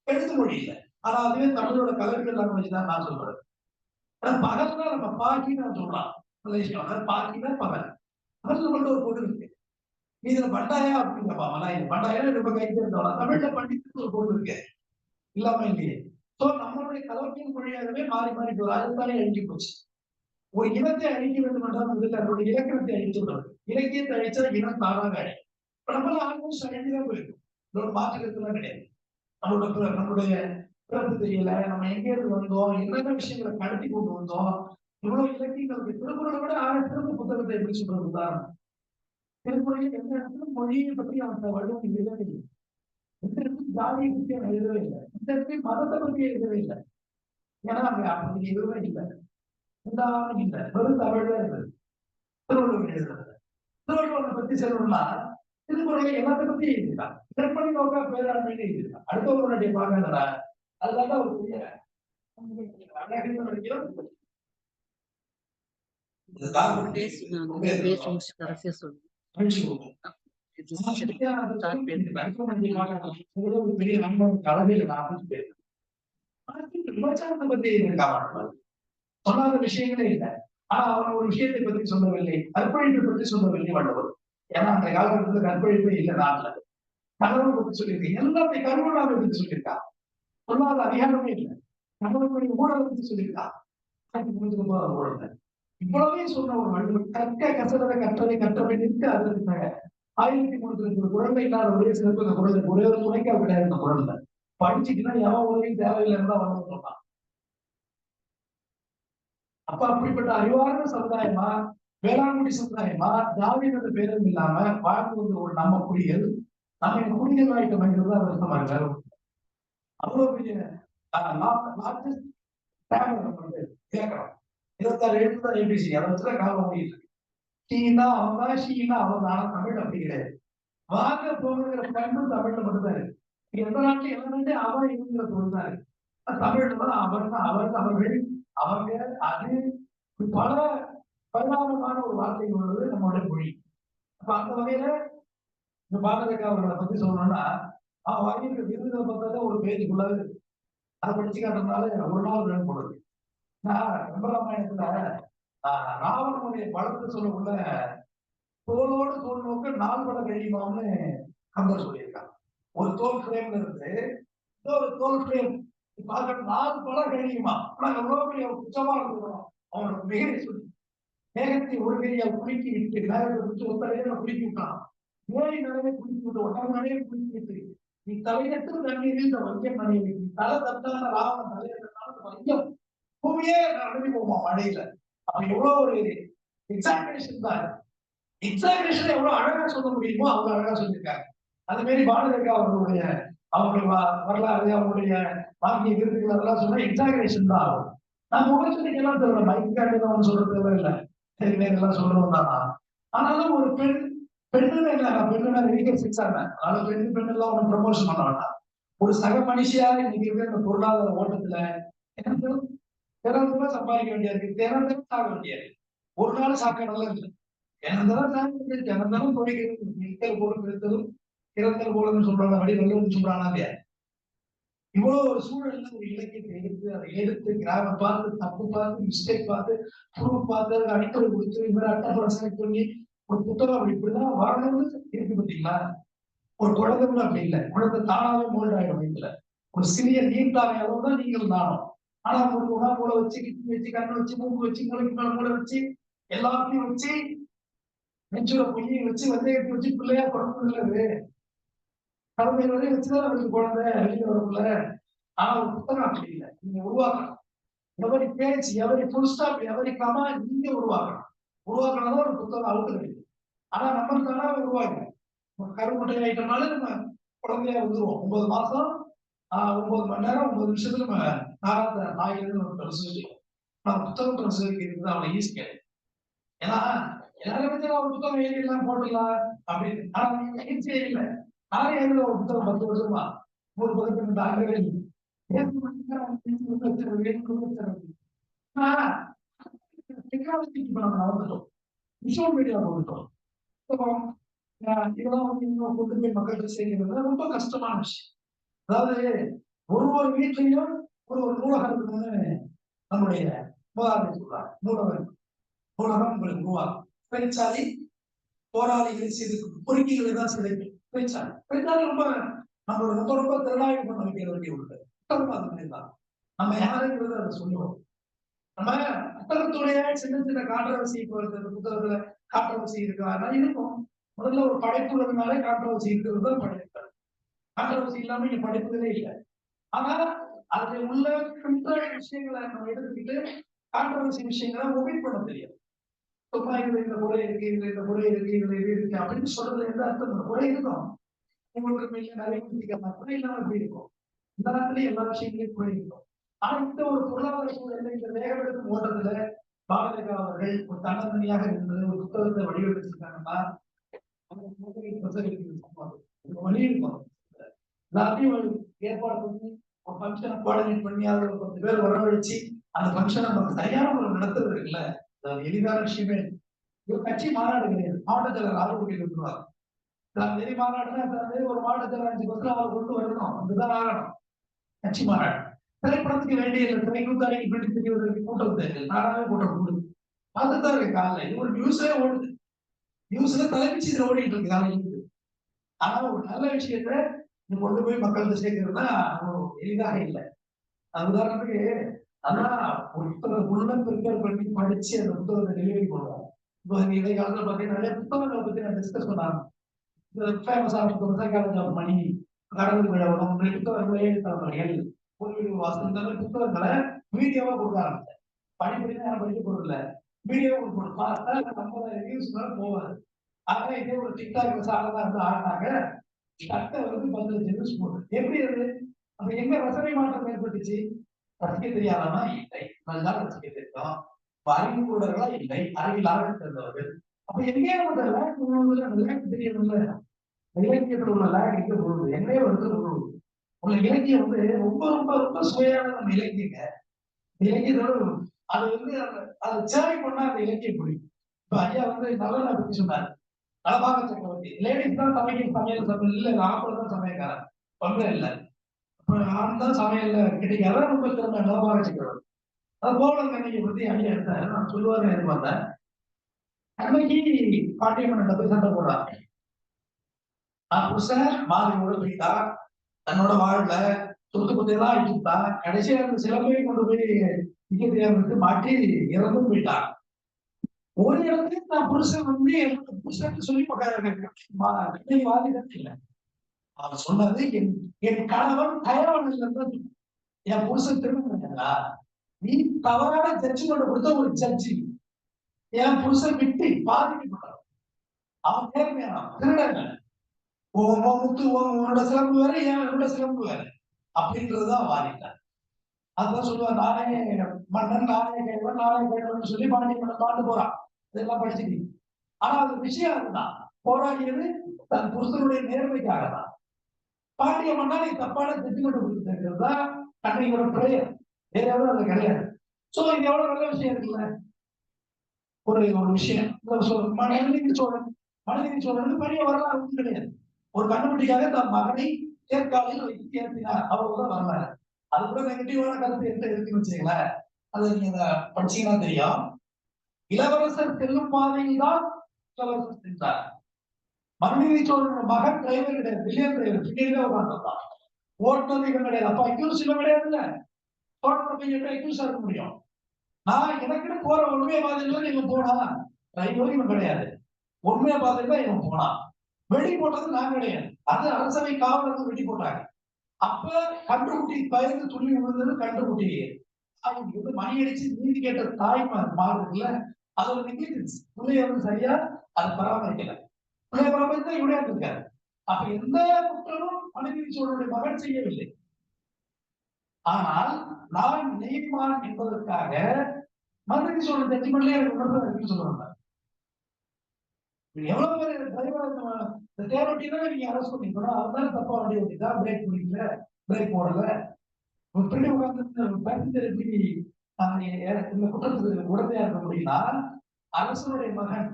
Speaker 4: எழுத்து மொழி இல்லை. ஆனா அதுவே தமிழோட கலர்கள் லாங்குவேஜ் தான் நான் சொல்றேன். ஆனா பகல் தான் நம்ம பாக்கி நான் சொல்றான். மலேசியாவில் பாக்கினா பகல், பகல் நம்மள்ட்ட ஒரு பொருள் இருக்கு. இதுல பண்டாயா அப்படிங்கப்பா, மலாய் பண்டாயா ரொம்ப கைக்கு இருந்தோம். தமிழ்ல பண்டித்து ஒரு பொருள் இருக்கு, இல்லாம இல்லையே. சோ நம்மளுடைய கலோக்கியல் மொழியாகவே மாறி மாறி போகுது. அதுதானே அழிஞ்சு போச்சு. ஒரு இனத்தை அழிக்க வேண்டும் என்றால் முதல்ல அதனுடைய இலக்கணத்தை அழிச்சு விடுறது. இலக்கியத்தை அழிச்சா இனம் தானாக அழி. இப்ப நம்மள ஆல்மோஸ்ட் அழிஞ்சுதான் போயிருக்கும், இதோட மாற்றுக்கிறதுலாம் கிடையாது. நம்மளுடைய பிறப்பு தெரியல, நம்ம எங்க இருந்து வந்தோம், என்னென்ன விஷயங்களை கடத்தி கொண்டு வந்தோம், இவ்வளவு இலக்கியங்களுக்கு. திருக்குறளை விட 6 திரும்ப புத்தகத்தை எப்படி சொல்றது உதாரணம். திருக்குறளில் எந்த இடத்துல மொழியை பற்றி அவன் வள்ளுவம் எழுதவே இல்லை, எந்த இடத்துல ஜாதியை பற்றி அவன் எழுதவே இல்லை, எந்த இடத்துல மதத்தை பற்றி எழுதவே இல்லை. ஏன்னா அங்க அப்படி எதுவுமே இல்லை, உண்டாவும் இல்லை, வெறும் தமிழ்ல இருந்தது. திருவள்ளுவர் எழுதுறது, திருவள்ளுவரை பத்தி சொல்லணும்னா திருக்குறளை எல்லாத்தை பத்தி எழுதிருக்கான். கற்பனை நோக்கா பேராண்மைன்னு எழுதிருக்கான். அடுத்தவர்களுடைய பார்க்கறா, அதுதான் ஒரு பெரிய பெரிய நண்பன் கலவையில் விமர்சனத்தை பத்தி சொல்லாத விஷயங்களே இல்லை. ஆனா அவன் ஒரு விஷயத்தை பத்தி சொல்லவில்லை, கற்பழிப்பை பற்றி சொல்லவில்லை வள்ளுவர். ஏன்னா அந்த காலகட்டத்துல கற்பழிப்பே இல்லை நாட்டுல. கணவன் பத்தி சொல்லியிருக்கேன், எல்லாத்தையும் கருவூராவை பத்தி சொல்லியிருக்கா, சொல்லாத அதிகாரமே இல்லை. கணவனுடைய ஊழலை பத்தி சொல்லியிருக்கா, இவ்வளவே சொன்ன ஒரு வள்ளுவர். கற்க கசடரை கற்றதை கற்றவை நிற்க அதற்கு 1300 குழந்தை இல்லாத ஒரே சிறப்பு இந்த குழந்தை ஒரே ஒரு துணைக்கால் கிடையாது. இந்த குழந்தை படிச்சுட்டுனா எவன் உதவியும் தேவையில்லைன்னு தான் வந்து சொன்னான். அப்ப அப்படிப்பட்ட அறிவார்ந்த சமுதாயமா, வேளாண்குடி சமுதாயமா, ஜாதியினது பேரும் இல்லாம வாழ்ந்து வந்து ஒரு நம்ம குடிகள், நம்ம குடிகள் ஆயிட்டோம்ங்கிறது அது அர்த்தமா வேற அவ்வளவு பெரிய லார்ஜஸ்ட் ஃபேமிலி நம்ம வந்து கேட்கறோம். 26 எழுத்து தான் ஏபிசி, அதை வச்சுதான் காலம் ஓடிட்டு இருக்கு. டீனா அவன் தான், ஷீனா அவன் தான். தமிழ் அப்படி கிடையாது. வாங்க போகிற பண்பு தமிழ்ல மட்டும்தான் இருக்கு. எந்த நாட்டிலும் எல்லாமே அவன் இவங்கிற பொருள் தான் இருக்கு. தமிழ்ல தான் அவன், அவர்கள், அவங்க, அது பல பரிணாமமான ஒரு வார்த்தை உள்ளது நம்மளுடைய மொழி. அப்ப அந்த வகையில இந்த பாரதிகா அவர்களை பத்தி சொல்லணும்னா, அவன் வாங்கியிருக்க விருதுகளை பார்த்தா ஒரு பேஜுக்குள்ளாவே இருக்கு. அதை படிச்சு காட்டுறதுனால ஒரு நாள் வேணும் போடுது. நான் கம்பராமாயணத்துல ராவணனுடைய பலத்தை சொல்லக்குள்ள தோளோடு தோல் நோக்க 4 படம் கழியுமான்னு கம்பர் சொல்லியிருக்காங்க. ஒரு தோல் ஃப்ரேம்ல இருந்து இன்னொரு தோல் ஃப்ரேம் பார்க்க 4 படம் கழியுமா. ஆனா எவ்வளவு பெரிய குற்றமா இருக்கணும் அவனோட மிகை சொல்லி மேகத்தை ஒரு கையால் குலுக்கி விட்டு மேகத்தை குடிச்சு ஒத்தரையில குலுக்கி விட்டான். ஏழை நிறைய குளித்து விட்டு ஒட்டாம் நிறைய குளித்து விட்டு நீ தலையற்று தண்ணீரில் இந்த வையம் நனைய நீ தலை தட்டான ராவணன் தலையற்றான வையம் பூமியே நடந்து போமா மழையில. அப்ப எவ்வளவு ஒரு எக்ஸாமினேஷன் தான். எக்ஸாமினேஷன் எவ்வளவு அழகா சொல்ல முடியுமோ அவ்வளவு அழகா சொல்லியிருக்காங்க. அது மாரி பாரதிகா அவர்களுடைய வரலாறு, அவங்களுடைய வாங்கிய விருதுகள் அதெல்லாம் சொன்னா எக்ஸாமினேஷன் தான் ஆகும். நான் முகச்சொல்லிக்கெல்லாம் தெரியல, மைக்காண்டிதான் சொல்ற தேவையில்லை, எல்லாம் சொல்றோம் தானா. ஆனாலும் ஒரு பெண்ணுன்னு இல்லை, பெண்ணுனா வெடிக்க சிக்ஸாங்க. அதனால பெண் எல்லாம் ஒன்று ப்ரமோஷன் பண்ண வேண்டாம். ஒரு சக மனுஷியா இன்னைக்கு இருக்கிற இந்த பொருளாதார ஓட்டத்துல தினந்தரம் சம்பாதிக்க வேண்டியா இருக்கு, தினந்தரம் சாக வேண்டியா இருக்கு. ஒரு நாள் சாக்கடலாம் இல்லை, தினந்தரம் துவைக்கிறது, நிற்கல் போலும் இருத்தலும் இறந்தல் போலன்னு சொல்றாங்க. அப்படி நல்ல சொல்றானா இல்லையா? இவ்வளவு ஒரு சூழல்ல ஒரு இலக்கியத்தை எடுத்து அதை எடுத்து கிராம பார்த்து, தப்பு பார்த்து, மிஸ்டேக் பார்த்து, ப்ரூஃப் பார்த்து, அதுக்கு அடிப்படை கொடுத்து இது மாதிரி அட்டை செலக்ட் பண்ணி ஒரு புத்தகம் அப்படி இப்படிதான் வரணும்னு இருக்கு. பார்த்தீங்களா? ஒரு குழந்தை அப்படி இல்லை, குழந்தை தானாவே மோல்ட் ஆயிடும். இதுல ஒரு சிறிய நீர்த்தாமை அளவு தான் நீங்கள் தானும். ஆனா ஒரு முகா மூளை வச்சு, கிட்னி வச்சு, கண்ணு வச்சு, மூக்கு வச்சு, மூளைக்கு மேல மூளை வச்சு, எல்லாத்தையும் வச்சு, நெஞ்சுல பொய்யை வச்சு, வெந்தயத்தை வச்சு பிள்ளையா குழந்தை கடமை வரை வச்சுதான் அவருக்கு குழந்தை வெளியே வரக்குள்ள. ஆனா ஒரு புத்தகம் அப்படி இல்லை, நீங்க உருவாக்கணும். Every page, every full stop, every comma நீங்க உருவாக்கணும். உருவாக்கினாதான் ஒரு புத்தகம் அவுட்டு கிடைக்கும். ஆனா நம்ம தானா உருவாக்கணும். கருமுட்டை ஆயிட்டனால நம்ம குழந்தையா வந்துருவோம். 9 மாசம் 9 மணி நேரம் 9 நிமிஷத்துல நம்ம நாராத்த நாயிலிருந்து நம்ம பிரசவிச்சிருக்கோம். நம்ம புத்தகம் பிரசவிக்கிறது அவனை ஈஸி கிடையாது. ஏன்னா எல்லாரும் பத்தி ஒரு புத்தகம் எழுதிடலாம் போட்டுடலாம் அப்படின்னு. ஆனா நீங்க ஈஸியே இல்லை. நானே எழுத ஒரு புத்தகம் 10 வருஷமா 100 பக்கத்துக்கு டாக்டர்கள் டெக்னாலஜிக்கு இப்ப நம்ம நடந்துட்டோம், விஷுவல் மீடியா வந்துட்டோம். இதெல்லாம் வந்து இன்னும் கொண்டு போய் மக்கள்கிட்ட சேர்க்கிறது ரொம்ப கஷ்டமான விஷயம். அதாவது ஒரு வீட்லயும் ஒரு நூலகம் இருக்குன்னு நம்முடைய முதலாளி சொல்றாங்க. நூலகம் உங்களுக்கு உருவாகும். பெருச்சாலி போராளிகளை செய்து பொறுக்கிகளை தான் சிதைக்கும். பெருச்சாலி ரொம்ப நம்மளோட ரொம்ப ரொம்ப திறனாய்வு பண்ண வைக்கிற வேண்டிய உண்டு. தான் நம்ம யாருங்கிறத அதை சொல்லுவோம். நம்ம புத்தகத்துடைய சின்ன சின்ன கான்ட்ரவர்சி புத்தகத்துல கான்ட்ரவர்சி இருக்கிறாங்க இருக்கும். முதல்ல ஒரு படைப்புறதுனாலே கான்ட்ரவர்சி இருக்கிறது தான் படைப்பு. கான்ட்ரவர்சி இல்லாம இங்க படைப்புகளே இல்லை. ஆனா அதுல உள்ள விஷயங்களை நம்ம எடுத்துக்கிட்டு கான்ட்ரவர்சி விஷயங்களை ஒமிட் பண்ண தெரியாது. சும்மா இதுல இந்த குறை இருக்கு, இதுல இந்த குறை இருக்கு, இதுல இது இருக்கு அப்படின்னு சொல்றதுல எந்த அர்த்தம்? குறை இருக்கும், உங்களுக்கு நிறைய குறை இல்லாம எப்படி இருக்கும்? இந்த நேரத்துல எல்லா விஷயங்களையும் குறை இருக்கும். ஆனா இந்த ஒரு பொருளாதார சூழல்ல இந்த வேகமெடுக்கும் ஓட்டத்துல பாரதிகா அவர்கள் ஒரு தன்னந்தனியாக இருந்தது ஒரு புத்தகத்தை வடிவெடுத்திருக்காங்கன்னா வெளியிருக்கோம். எல்லாத்தையும் ஏற்பாடு பண்ணி ஒரு ஃபங்க்ஷனை கோஆர்டினேட் பண்ணி அதை 10 பேர் வரவழைச்சு அந்த ஃபங்க்ஷனை நமக்கு சரியான ஒரு நடத்துறது இருக்குல்ல, அது எளிதான விஷயமே. ஒரு கட்சி மாநாடு கிடையாது, மாவட்ட செயலர் ஆளுநர் விட்டுருவாங்க. வெளி மாநாடுனா ஒரு மாவட்ட செயலர் 5 பஸ்ல அவர் கொண்டு வரணும், அதுதான் ஆகணும் கட்சி மாநாடு. திரைப்படத்துக்கு வேண்டிய திரைக்கூத்தாரிக்கு பிடித்து தெரியவதற்கு கூட்டம் தேவை, நானாவே கூட்டம் கூடுது. அதுதான் இருக்கு காலைல. இது ஒரு நியூஸே ஓடுது, நியூஸ்ல தலைமைச்சு இதில் ஓடிட்டு இருக்கு காலையில. ஆனா ஒரு நல்ல விஷயத்த இது கொண்டு போய் மக்கள்கிட்ட சேர்க்கிறதுனா எளிதாக இல்லை. உதாரணத்துக்கு அதான் ஒரு புத்தகம் உள்ளம் ப்ரிப்பேர் பண்ணி படிச்சு அந்த புத்தகத்தை டெலிவரி பண்ணுவோம். இப்போ இடைக்காலத்துல பார்த்தீங்கன்னா நிறைய புத்தகங்களை பத்தி நான் டிஸ்கஸ் பண்ணாங்க. இந்த ஃபேமஸான காலேஜ் மணி கடவுள் விழாவும் புத்தகங்களே தலைவர்கள் ஒரு வசந்த புத்தகங்களை வீடியோவா கொடுக்க ஆரம்பிச்சேன். படிப்படினா யாரும் படிக்க போறதில்ல, வீடியோ பார்த்தா 50,000 வியூஸ் மேல போவாது. ஆனா இதே ஒரு டிக்டாக் சாலதான் இருந்து ஆடினாங்க, சட்டை வந்து 10,00,000 வியூஸ் போகுது. எப்படி அது? அப்ப எங்க ரசனை மாற்றம் ஏற்பட்டுச்சு? ரசிக்க தெரியாதவனா இல்லை, நல்லா ரசிக்க தெரியும். அறிவு கூடர்களா இல்லை, அறிவில்லாத தெரிந்தவர்கள். அப்ப எங்கேயே விளையாட்டு தெரியவில்லை. இலக்கியத்தில் உள்ள லேக் எங்க போகுது? எங்கேயே வந்து உள்ள இலக்கியம் வந்து ரொம்ப ரொம்ப ரொம்ப சுவையான நம்ம இலக்கியங்க. இலக்கியத்தோட அது வந்து அதை சேவை பண்ணா அந்த இலக்கியம் பிடிக்கும். இப்ப ஐயா வந்து நல்ல பத்தி சொன்னார். நலபாக சக்கரவர்த்தி லேடிஸ் தான் சமைக்கும், சமையல் சமையல் இல்ல, ஆம்பளை தான் சமையக்காரன், பங்கு இல்லை. ஆண் தான் சமையல்ல கிடைக்காத ரொம்ப திறமை நலபாக சக்கரவர்த்தி. அது போல கண்ணியை பத்தி ஐயா எடுத்தாரு. நான் சொல்லுவாருன்னு எதிர்பார்த்தேன். அன்னைக்கு பாட்டியம்மன் போய் சண்டை போடுறான். நான் புருஷன் மாதிரியோட போயிட்டா, தன்னோட வாழ்ல சொத்து பத்தியெல்லாம் ஆயிட்டுட்டா, கடைசியா அந்த சிலம்பையும் கொண்டு போய் விக்க தெரியாம மாட்டி இறந்தும் போயிட்டான். ஒரு இடத்துல நான் புருஷன் வந்து என்னோட புருஷன் சொல்லி வாதிதான் இல்லை. அவன் சொன்னது என் கணவன் கயவன் இல்லைன்னு. என் புருஷன் திரும்ப நீ தவறான ஜட்ஜ்மெண்ட் கொடுத்த ஒரு ஜட்ஜி, என் புருஷன் விட்டு பாதிக்கப்பட்டான். அவன் நேர்மையான திருடங்க. முத்து உன்னோட சிலம்பு வேற, என்னோட சிலம்பு வேற அப்படின்றதுதான் வாதிட்டார். அதுதான் சொல்லுவார், நானே மன்னன், நானே கைவன், நானே கைவன் சொல்லி பாண்டு போறான். இதெல்லாம் படிச்சுட்டீங்க. ஆனா அது விஷயம் அதுதான், போராடியது தன் புருஷனுடைய நேர்மைக்காக தான். பாண்டிய மன்னா நீ தப்பான ஜட்ஜ்மெண்ட் கொடுத்துருக்கிறது தான் கண்ணையோட பிரேயர், வேற எவ்வளவு அது கிடையாது. சோ இது எவ்வளவு நல்ல விஷயம் இருக்குல்ல. ஒரு விஷயம் மனிதனி சோழனுக்கு பெரிய வரலாறு ஒன்றும் கிடையாது. ஒரு கண்டுபிடிக்காக தன் மகனை தேர்காலில் வைத்து ஏற்றினார், அவ்வளவுதான் வரலாறு. அது கூட நெகட்டிவான கருத்து என்ன இருக்குன்னு வச்சுங்களேன். அது நீங்க படிச்சீங்கன்னா தெரியும். இளவரசர் செல்லும் பாதையில் தான் இளவரசர் சென்றார். மனுநீதி சோழனோட மகன் டிரைவர் கிடையாது, வில்லியம் டிரைவர் பின்னாடி தான் உட்கார்ந்துருந்தான். ஓட்டுநர் இவன் கிடையாது. அப்ப அக்யூஸ் இவன் கிடையாது. இல்ல சோழனை போய் எப்படி அக்யூஸா இருக்க முடியும்? நான் எனக்குன்னு போற உண்மையை பாதையில இவன் போனா, டிரைவர் இவன் கிடையாது. உண்மையை பாதையில இவன் போனான். வெடி போட்டது நான் கிடையாது, அது அரசவை காவலர்கள் வெடி போட்டாங்க. அப்ப கன்றுக்குட்டி பயந்து துள்ளி விழுந்தது கன்றுக்குட்டி. வந்து மணி அடிச்சு நீதி கேட்ட தாய் மாறுதுல, அதோட நெக்லிஜென்ஸ். பிள்ளைய வந்து சரியா அது பராமரிக்கல, பிள்ளைய பராமரித்தா இவனே இருக்காரு. அப்ப எந்த குற்றமும் மனுநீதி சோழனுடைய மகன் செய்யவில்லை. ஆனால் நான் நீதிமான் என்பதற்காக மனுநீதி சோழன் ஜட்ஜ்மெண்ட்லயே எனக்கு உணர்வு சொல்லுவாங்க. எவ்வளவு பேர் டிரைவர் தேரோட்டினா நீங்க அரெஸ்ட் பண்ணிக்கணும், அதுதான் தப்பா வண்டி ஓட்டிட்டா, பிரேக் பிடிக்கல, பிரேக் போடல, பின்னாடி உட்கார்ந்து பேசஞ்சர் எப்படி இந்த குற்றத்துக்கு உடமையா இருக்க முடியும்னா, அரசனுடைய மகன்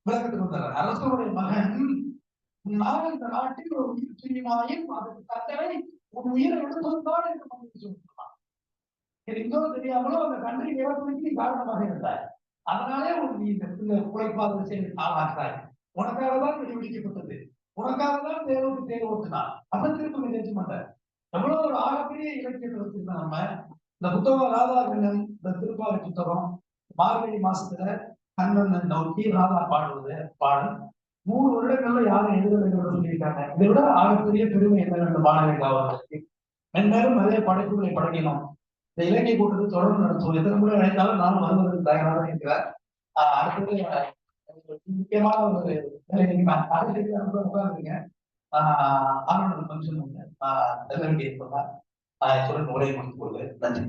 Speaker 4: விளக்கத்துக்கு வந்தார். அரசனுடைய மகன், நான் இந்த நாட்டில் ஒரு உயிர் துணிமாயும் அதுக்கு தண்டனை உன் உயிரை எடுத்துவதுதான் என்று மன்னிச்சு சொல்லிட்டான். எங்கோ தெரியாமலோ அந்த கண்ட்ரி இறப்புக்கு காரணமாக இருந்தார். அதனாலே நீ இந்த குலைப்பாத செய்து ஆளாகிறாய். உனக்காக தான் கண்டுபிடிக்கப்பட்டது, உனக்காக தான் தேர்வுக்கு தேர்வு ஓட்டினார். அதை திரும்ப நிகழ்ச்சி மாட்டார். எவ்வளவு ஒரு ஆகப்பெரிய இலக்கியத்தை வச்சிருந்தோம் நம்ம. இந்த புத்தகம் ராதா கண்ணன், இந்த திருப்பாவை புத்தகம், மார்கழி மாசத்துல கண்ணன் நோக்கி ராதா பாடுவது பாடல் 3 வருடங்கள்ல யாரும் எழுதலைன்னு சொல்லியிருக்காங்க. இதை விட ஆகப்பெரிய பெருமை என்ன வேண்டும் மாணவர்களுக்கு? மென்மேலும் நிறைய படைப்புகளை படைக்கணும். இந்த இலக்கிய கூட்டத்தை தொடர்ந்து நடத்துவோம். எத்தனை முறை அழைத்தாலும் நானும் வருவதற்கு தயாராக இருக்கிறேன். அடுத்தது முக்கியமான ஒரு உட்கார்ந்துருங்க. ஆனந்த ஃபங்க்ஷன் ஒன்று செல்ல வேண்டியிருப்பதா சொல்ல உரையை முடித்துக் கொள்வது. நன்றி.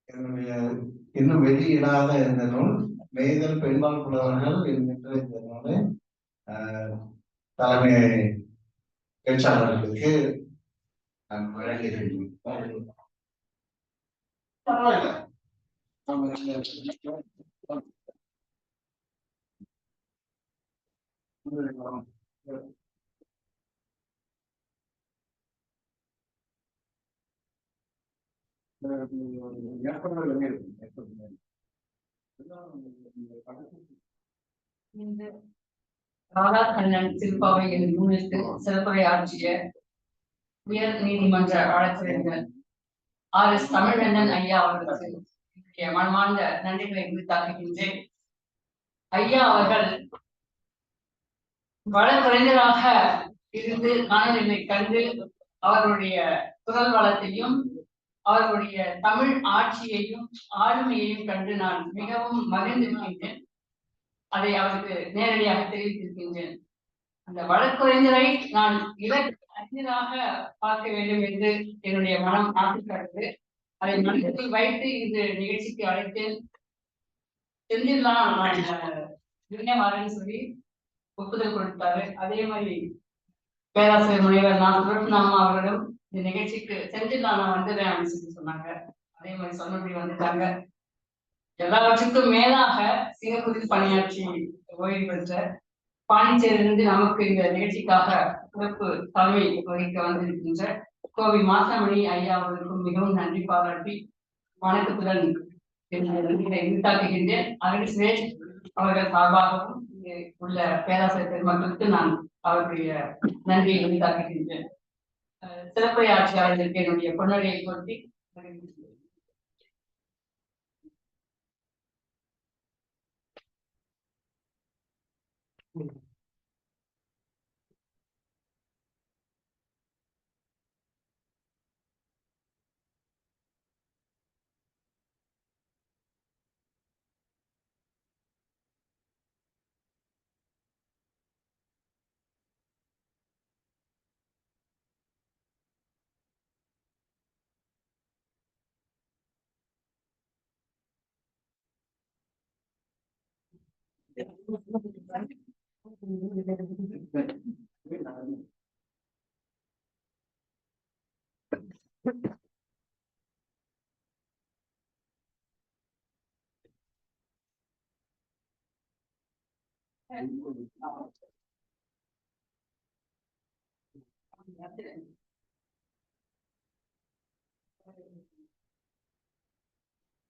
Speaker 3: என்னுடைய இன்னும் வெளியிடாத இந்த நூல் மெய்தல் பெண்பால் புலவர்கள் என்கின்ற இந்த நூலை தலைமை பேச்சாளர்களுக்கு நான் வழங்குகிறேன். பரவாயில்ல.
Speaker 2: இந்த ராதா கண்ணன் திருப்பாவையின் முன்னிட்டு சிறப்புரையாற்றிய உயர் நீதிமன்ற வழக்கறிஞர் RS தமிழ்வேந்தன் ஐயா அவர்களுக்கு என்னுடைய மனமார்ந்த நன்றிகளை உரித்தாக்குகின்றேன். ஐயா அவர்கள் வழக்கறிஞராக இருந்து நான் என்னை கண்டு அவர்களுடைய குரல் வளத்தையும் அவர்களுடைய தமிழ் ஆட்சியையும் ஆளுமையையும் கண்டு நான் மிகவும் மகிழ்ந்திருக்கின்றேன். அதை அவருக்கு நேரடியாக தெரிவித்திருக்கின்றேன். அந்த வழக்கறிஞரை நான் இலக்கு அறிஞராக பார்க்க வேண்டும் என்று என்னுடைய மனம் ஆசைப்படுகிறது. அதை மனதில் வைத்து இந்த நிகழ்ச்சிக்கு அழைத்தேன். செஞ்சிடலாம் நான் சொல்லி ஒப்புதல் கொடுத்தாரு. அதே மாதிரி பேராசிரியர் முனைவர் நான் சுரட்நாமா அவர்களும் இந்த நிகழ்ச்சிக்கு செஞ்சிடலாம் நான் வந்துடுறேன் அப்படின்னு சொல்லி சொன்னாங்க. அதே மாதிரி சொன்னபடி வந்துட்டாங்க. எல்லாவற்றுக்கும் மேலாக சிங்கப்பூரில் பணியாற்றி ஓய்வு பெற்ற பாண்டிச்சேரியிலிருந்து நமக்கு இந்த நிகழ்ச்சிக்காக சிறப்பு தலைமை வகிக்க வந்திருக்கின்ற கோவி மாசமணி ஐயா அவர்களுக்கும் மிகவும் நன்றி பாராட்டி வணக்கத்துடன் நன்றிகளை உரித்தாக்குகின்றேன். அகடிஸ்வேஷ் அவர்கள் சார்பாகவும் இங்கே உள்ள பேராசிரியர் பெருமக்களுக்கு நான் அவருடைய நன்றியை உரித்தாக்குகின்றேன். சிறப்புரையாட்சியாளர்களுக்கு என்னுடைய பொன்னடியை கொட்டி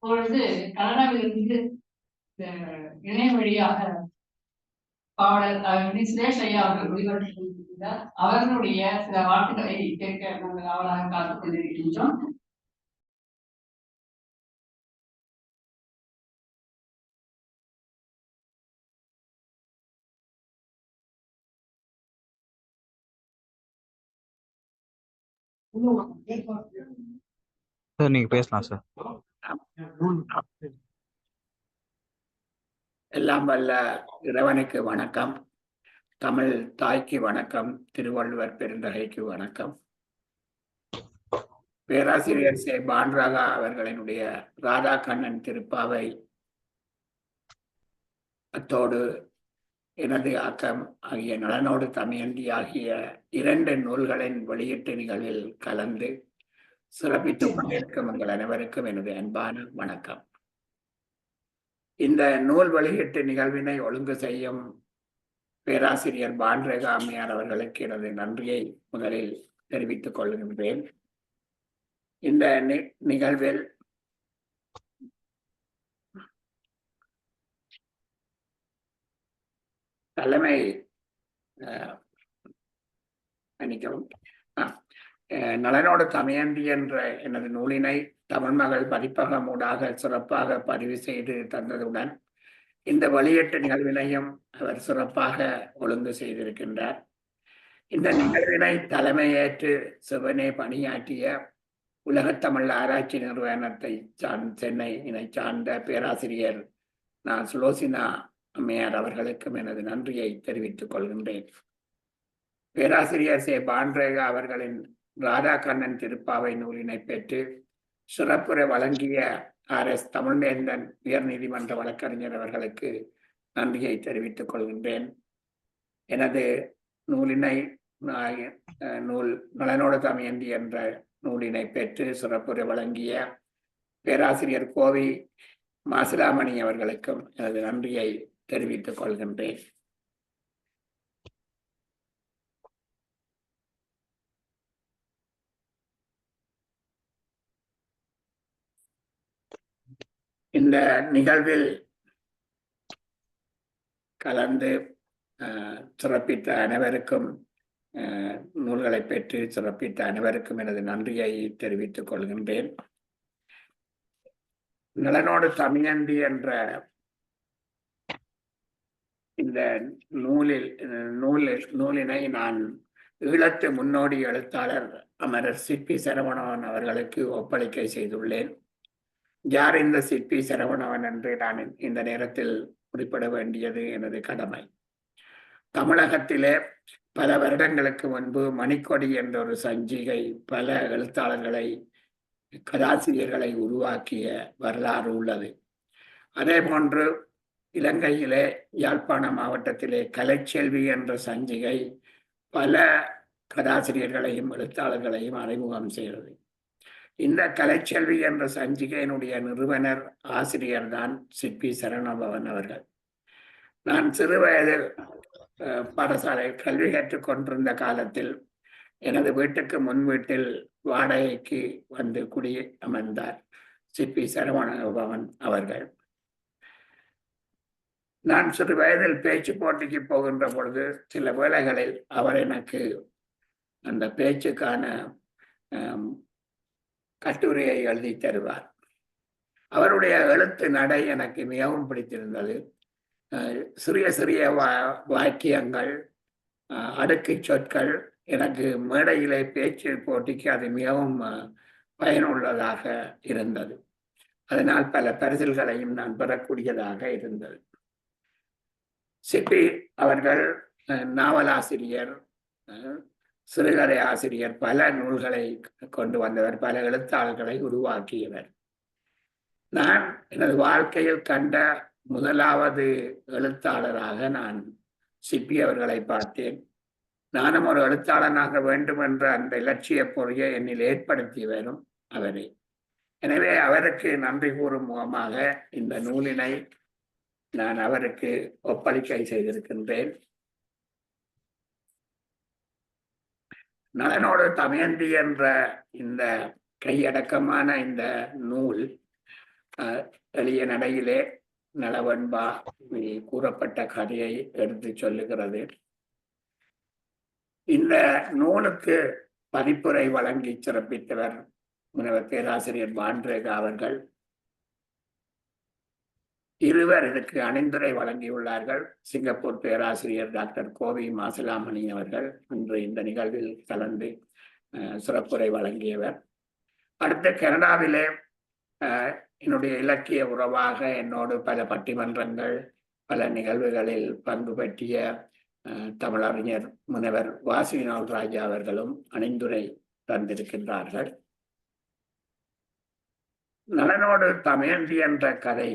Speaker 2: பொழுது கனடாவிலிருந்து இணைய வழியாக பாடல் சுரேஷ் ஐயா அவர்கள் ஒளிபரப்பியிருக்கிறார். அவர்களுடைய சில வார்த்தைகளை கேட்க நாங்கள் அவளாக காத்துக் கொண்டிருக்கின்றோம்.
Speaker 5: சார் நீங்க பேசலாம் சார்.
Speaker 6: எல்லாம் வல்ல இறைவனுக்கு வணக்கம், தமிழ் தாய்க்கு வணக்கம், திருவள்ளுவர் பெருந்தகைக்கு வணக்கம். பேராசிரியர் சே பான்ராகா அவர்களினுடைய ராதா கண்ணன் திருப்பாவை அத்தோடு எனது ஆக்கம் ஆகிய நலனோடு தமையந்தி ஆகிய 2 நூல்களின் வெளியீட்டு நிகழ்வில் கலந்து சிறப்பித்துக் கொண்டிருக்கும் உங்கள் அனைவருக்கும் எனது அன்பான வணக்கம். இந்த நூல் வெளியீட்டு நிகழ்வினை ஒழுங்கு செய்யும் பேராசிரியர் பான்ரேகா அம்மையார் அவர்களுக்கு எனது நன்றியை முதலில் தெரிவித்துக் கொள்கின்றேன். இந்த நிகழ்வில் தலைமை நலனோடு தமையந்தி என்ற எனது நூலினை தமிழ் மகள் பதிப்பகம் ஊடாக சிறப்பாக பதிவு செய்து தந்ததுடன் இந்த வெளியீட்டு நிகழ்வினையும் அவர் சிறப்பாக ஒழுங்கு செய்திருக்கின்றார். இந்த நிகழ்வினை தலைமையேற்று சிவனே பணியாற்றிய உலகத்தமிழ் ஆராய்ச்சி நிறுவனத்தை சென்னை இணை சார்ந்த பேராசிரியர் நான் சுலோசினா அம்மையார் அவர்களுக்கும் எனது நன்றியை தெரிவித்துக் கொள்கின்றேன். பேராசிரியர் சே பான்ரேகா அவர்களின் ராதா கண்ணன் திருப்பாவை நூலினை பெற்று சிறப்புரை வழங்கிய RS தமிழ்வேந்தன் உயர் நீதிமன்ற வழக்கறிஞர் அவர்களுக்கு நன்றியை தெரிவித்துக் கொள்கின்றேன். எனது நூலினை நூல் நலனோடு தமயந்தி என்ற நூலினை பெற்று சிறப்புரை வழங்கிய பேராசிரியர் கோவி மாசிலாமணி அவர்களுக்கும் எனது நன்றியை தெரிவித்துக் கொள்கின்றேன். இந்த நிகழ்வில் கலந்து சிறப்பித்த அனைவருக்கும், நூல்களை பெற்று சிறப்பித்த அனைவருக்கும் எனது நன்றியை தெரிவித்துக் கொள்கின்றேன். நலனோடு தமயந்தி என்ற இந்த நூலினை நான் ஈழத்து முன்னோடி எழுத்தாளர் அமரர் சிற்பி சரவணவன் அவர்களுக்கு ஒப்படைக்கை செய்துள்ளேன். யார் இந்த சிற்பி சரவணவன் என்று நான் இந்த நேரத்தில் குறிப்பிட வேண்டியது எனது கடமை. தமிழகத்திலே பல வருடங்களுக்கு முன்பு மணிக்கொடி என்ற ஒரு சஞ்சிகை பல எழுத்தாளர்களை, கதாசிரியர்களை உருவாக்கிய வரலாறு உள்ளது. அதே போன்று இலங்கையிலே யாழ்ப்பாண மாவட்டத்திலே கலைச்செல்வி என்ற சஞ்சிகை பல கதாசிரியர்களையும் எழுத்தாளர்களையும் அறிமுகம் செய்கிறது. இந்த கலைச்செல்வி என்ற சஞ்சிகையினுடைய நிறுவனர் ஆசிரியர் தான் சிற்பி சரவணபவன் அவர்கள். நான் சிறு வயதில் பாடசாலை கல்வி கற்றுக் கொண்டிருந்த காலத்தில் எனது வீட்டுக்கு முன் வீட்டில் வாடகைக்கு வந்து குடி அமர்ந்தார் சிற்பி சரவணபவன் அவர்கள். நான் சிறு வயதில் பேச்சு போட்டிக்கு போகின்ற பொழுது சில வேளைகளில் அவர் எனக்கு அந்த பேச்சுக்கான கட்டுரையை எழுதி தருவார். அவருடைய எழுத்து நடை எனக்கு மிகவும் பிடித்திருந்தது. சிறிய சிறிய வாக்கியங்கள், அடுக்கு சொற்கள் எனக்கு மேடையிலே பேச்சு போட்டிக்கு அது மிகவும் பயனுள்ளதாக இருந்தது. அதனால் பல பரிசில்களையும் நான் பெறக்கூடியதாக இருந்தது. சிற்பி அவர்கள் நாவலாசிரியர், சிறுகதை ஆசிரியர், பல நூல்களை கொண்டு வந்தவர், பல எழுத்தாளர்களை உருவாக்கியவர். நான் எனது வாழ்க்கையில் கண்ட முதலாவது எழுத்தாளராக நான் சிற்பி அவர்களை பார்த்தேன். நானும் ஒரு எழுத்தாளனாக வேண்டும் என்ற அந்த இலட்சிய பொறியை என்னில் ஏற்படுத்தியவரும் அவரே. எனவே அவருக்கு நன்றி கூறும் முகமாக இந்த நூலினை நான் அவருக்கு ஒப்படைக்கை செய்திருக்கின்றேன். நலனோடு தமயந்தி என்ற இந்த கையடக்கமான இந்த நூல் எளிய நடையிலே நலவன்பா கூறப்பட்ட கதையை எடுத்து சொல்லுகிறது. இந்த நூலுக்கு பதிப்புரை வழங்கி சிறப்பித்தவர் முனைவர் பேராசிரியர் பாண்ட்ரேகா அவர்கள். இருவர் இதற்கு அணிந்துரை வழங்கியுள்ளார்கள். சிங்கப்பூர் பேராசிரியர் டாக்டர் கோவி மாசிலாமணி அவர்கள் இன்று இந்த நிகழ்வில் கலந்து சிறப்புரை வழங்கியவர். அடுத்த கனடாவிலே என்னுடைய இலக்கிய உறவாக என்னோடு பல பட்டிமன்றங்கள், பல நிகழ்வுகளில் பங்கு பற்றிய தமிழறிஞர் முனைவர் வாசிநாள் ராஜா அவர்களும் அணிந்துரை தந்திருக்கின்றார்கள். நலனோடு தமயந்தி என்ற கதை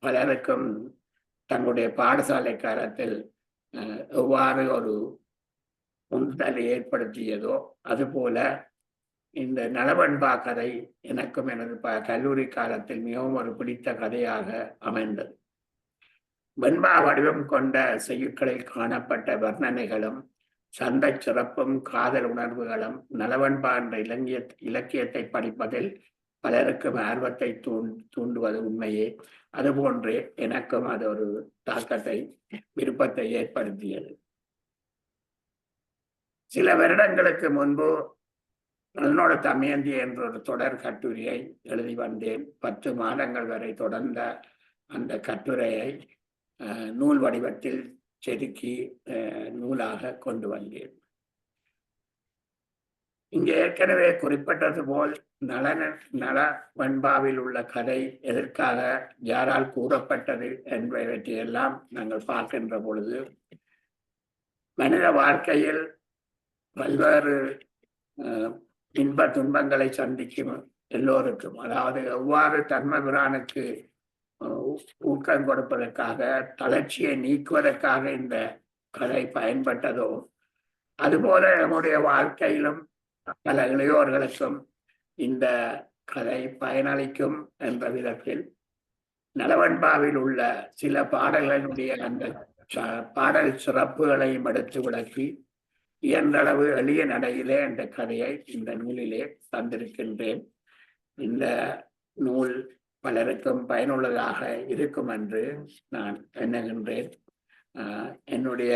Speaker 6: பலருக்கும் தங்களுடைய பாடசாலை காலத்தில் எவ்வாறு ஒரு உந்துதலை ஏற்படுத்தியதோ அதுபோல இந்த நலவன்பா கதை எனக்கும் எனது கல்லூரி காலத்தில் மிகவும் ஒரு பிடித்த கதையாக அமைந்தது. வெண்பா வடிவம் கொண்ட செய்யுட்களில் காணப்பட்ட வர்ணனைகளும் சந்தை சிறப்பும் காதல் உணர்வுகளும் நலவன்பா என்ற இலக்கியத்தை படிப்பதில் பலருக்கும் ஆர்வத்தை தூண்டுவது உண்மையே. அதுபோன்றே எனக்கும் அது ஒரு தாக்கத்தை, விருப்பத்தை ஏற்படுத்தியது. சில வருடங்களுக்கு முன்பு நலனோடு தமயந்தி என்ற ஒரு தொடர் கட்டுரையை எழுதி வந்தேன். 10 மாதங்கள் வரை தொடர்ந்த அந்த கட்டுரையை நூல் வடிவத்தில் செதுக்கி நூலாக கொண்டு வந்தேன். இங்கே ஏற்கனவே குறிப்பிட்டது போல் நலவன்பாவில் உள்ள கதை எதற்காக, யாரால் கூறப்பட்டது என்பவற்றையெல்லாம் நாங்கள் பார்க்கின்ற பொழுது மனித வாழ்க்கையில் பல்வேறு இன்ப துன்பங்களை சந்திக்கும் எல்லோருக்கும், அதாவது எவ்வாறு தர்மபிரானுக்கு ஊக்கம் கொடுப்பதற்காக, தளர்ச்சியை நீக்குவதற்காக இந்த கதை பயன்பட்டதோ அதுபோல நம்முடைய வாழ்க்கையிலும் பல இளையோர்களுக்கும் இந்த கதை பயனளிக்கும் என்ற விதத்தில் நலவன்பாவில் உள்ள சில பாடல்களுடைய அந்த பாடல் சிறப்புகளையும் எடுத்து விளக்கி இயன்றளவு எளிய நடையிலே அந்த கதையை இந்த நூலிலே தந்திருக்கின்றேன். இந்த நூல் பலருக்கும் பயனுள்ளதாக இருக்கும் என்று நான் எண்ணுகின்றேன். என்னுடைய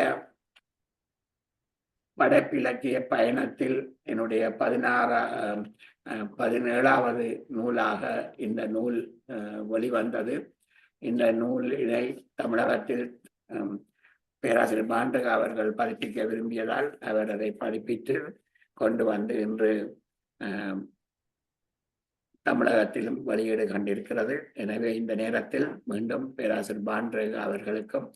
Speaker 6: வடக்கிழக்கிய பயணத்தில் என்னுடைய 17வது நூலாக இந்த நூல் வெளிவந்தது. இந்த நூலினை தமிழகத்தில் பேராசிரியர் பாண்டக அவர்கள் பதிப்பிக்க விரும்பியதால் அவர் அதை பதிப்பித்து கொண்டு வந்து இன்று தமிழகத்திலும் வெளியீடு கண்டிருக்கிறது. எனவே இந்த நேரத்தில் மீண்டும் பேராசிரியர் பாண்டக அவர்களுக்கும்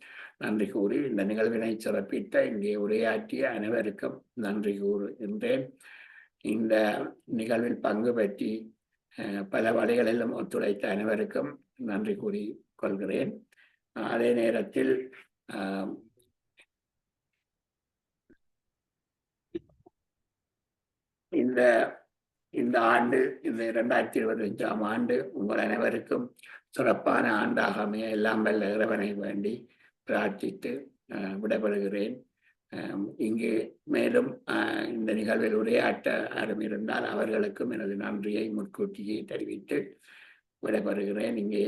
Speaker 6: நன்றி கூறி இந்த நிகழ்வினை சிறப்பித்த இங்கே உரையாற்றிய அனைவருக்கும் நன்றி கூறுகின்றேன். இந்த நிகழ்வில் பங்கு பற்றி பல வழிகளிலும் ஒத்துழைத்த அனைவருக்கும் நன்றி கூறி கொள்கிறேன். அதே நேரத்தில் இந்த ஆண்டு இந்த 2025ஆம் ஆண்டு உங்கள் அனைவருக்கும் சிறப்பான ஆண்டாக அமைய எல்லாம் வல்ல இறைவனை வேண்டி பிரார்த்தித்து விடைபெறுகிறேன். இங்கு மேலும் இந்த நிகழ்வில் உரையாற்ற யாரும் இருந்தால் அவர்களுக்கும் எனது நன்றியை முன்கூட்டியே தெரிவித்து விடைபெறுகிறேன். இங்கே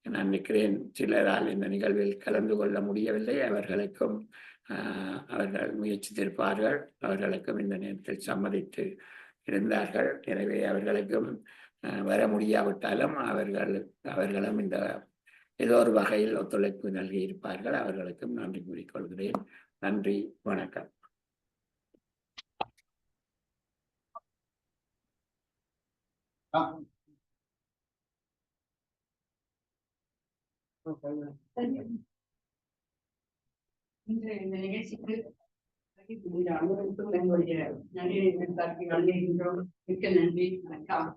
Speaker 6: நான் நிற்கிறேன் சிலரால் இந்த நிகழ்வில் கலந்து கொள்ள முடியவில்லை. அவர்களுக்கும் அவர்கள் முயற்சித்திருப்பார்கள். அவர்களுக்கும் இந்த நேரத்தில் சம்மதித்து இருந்தார்கள். எனவே அவர்களுக்கும் வர முடியாவிட்டாலும் அவர்களும் இந்த ஏதோ ஒரு வகையில் ஒத்துழைப்பு நல்கி இருப்பார்கள். அவர்களுக்கும் நன்றி கூறிக்கொள்கிறேன். நன்றி, வணக்கம்.
Speaker 2: இந்த நிகழ்ச்சிக்கு அனைவருக்கும் என்னுடைய நன்றியை வழங்குகின்றோம். மிக்க நன்றி, வணக்கம்.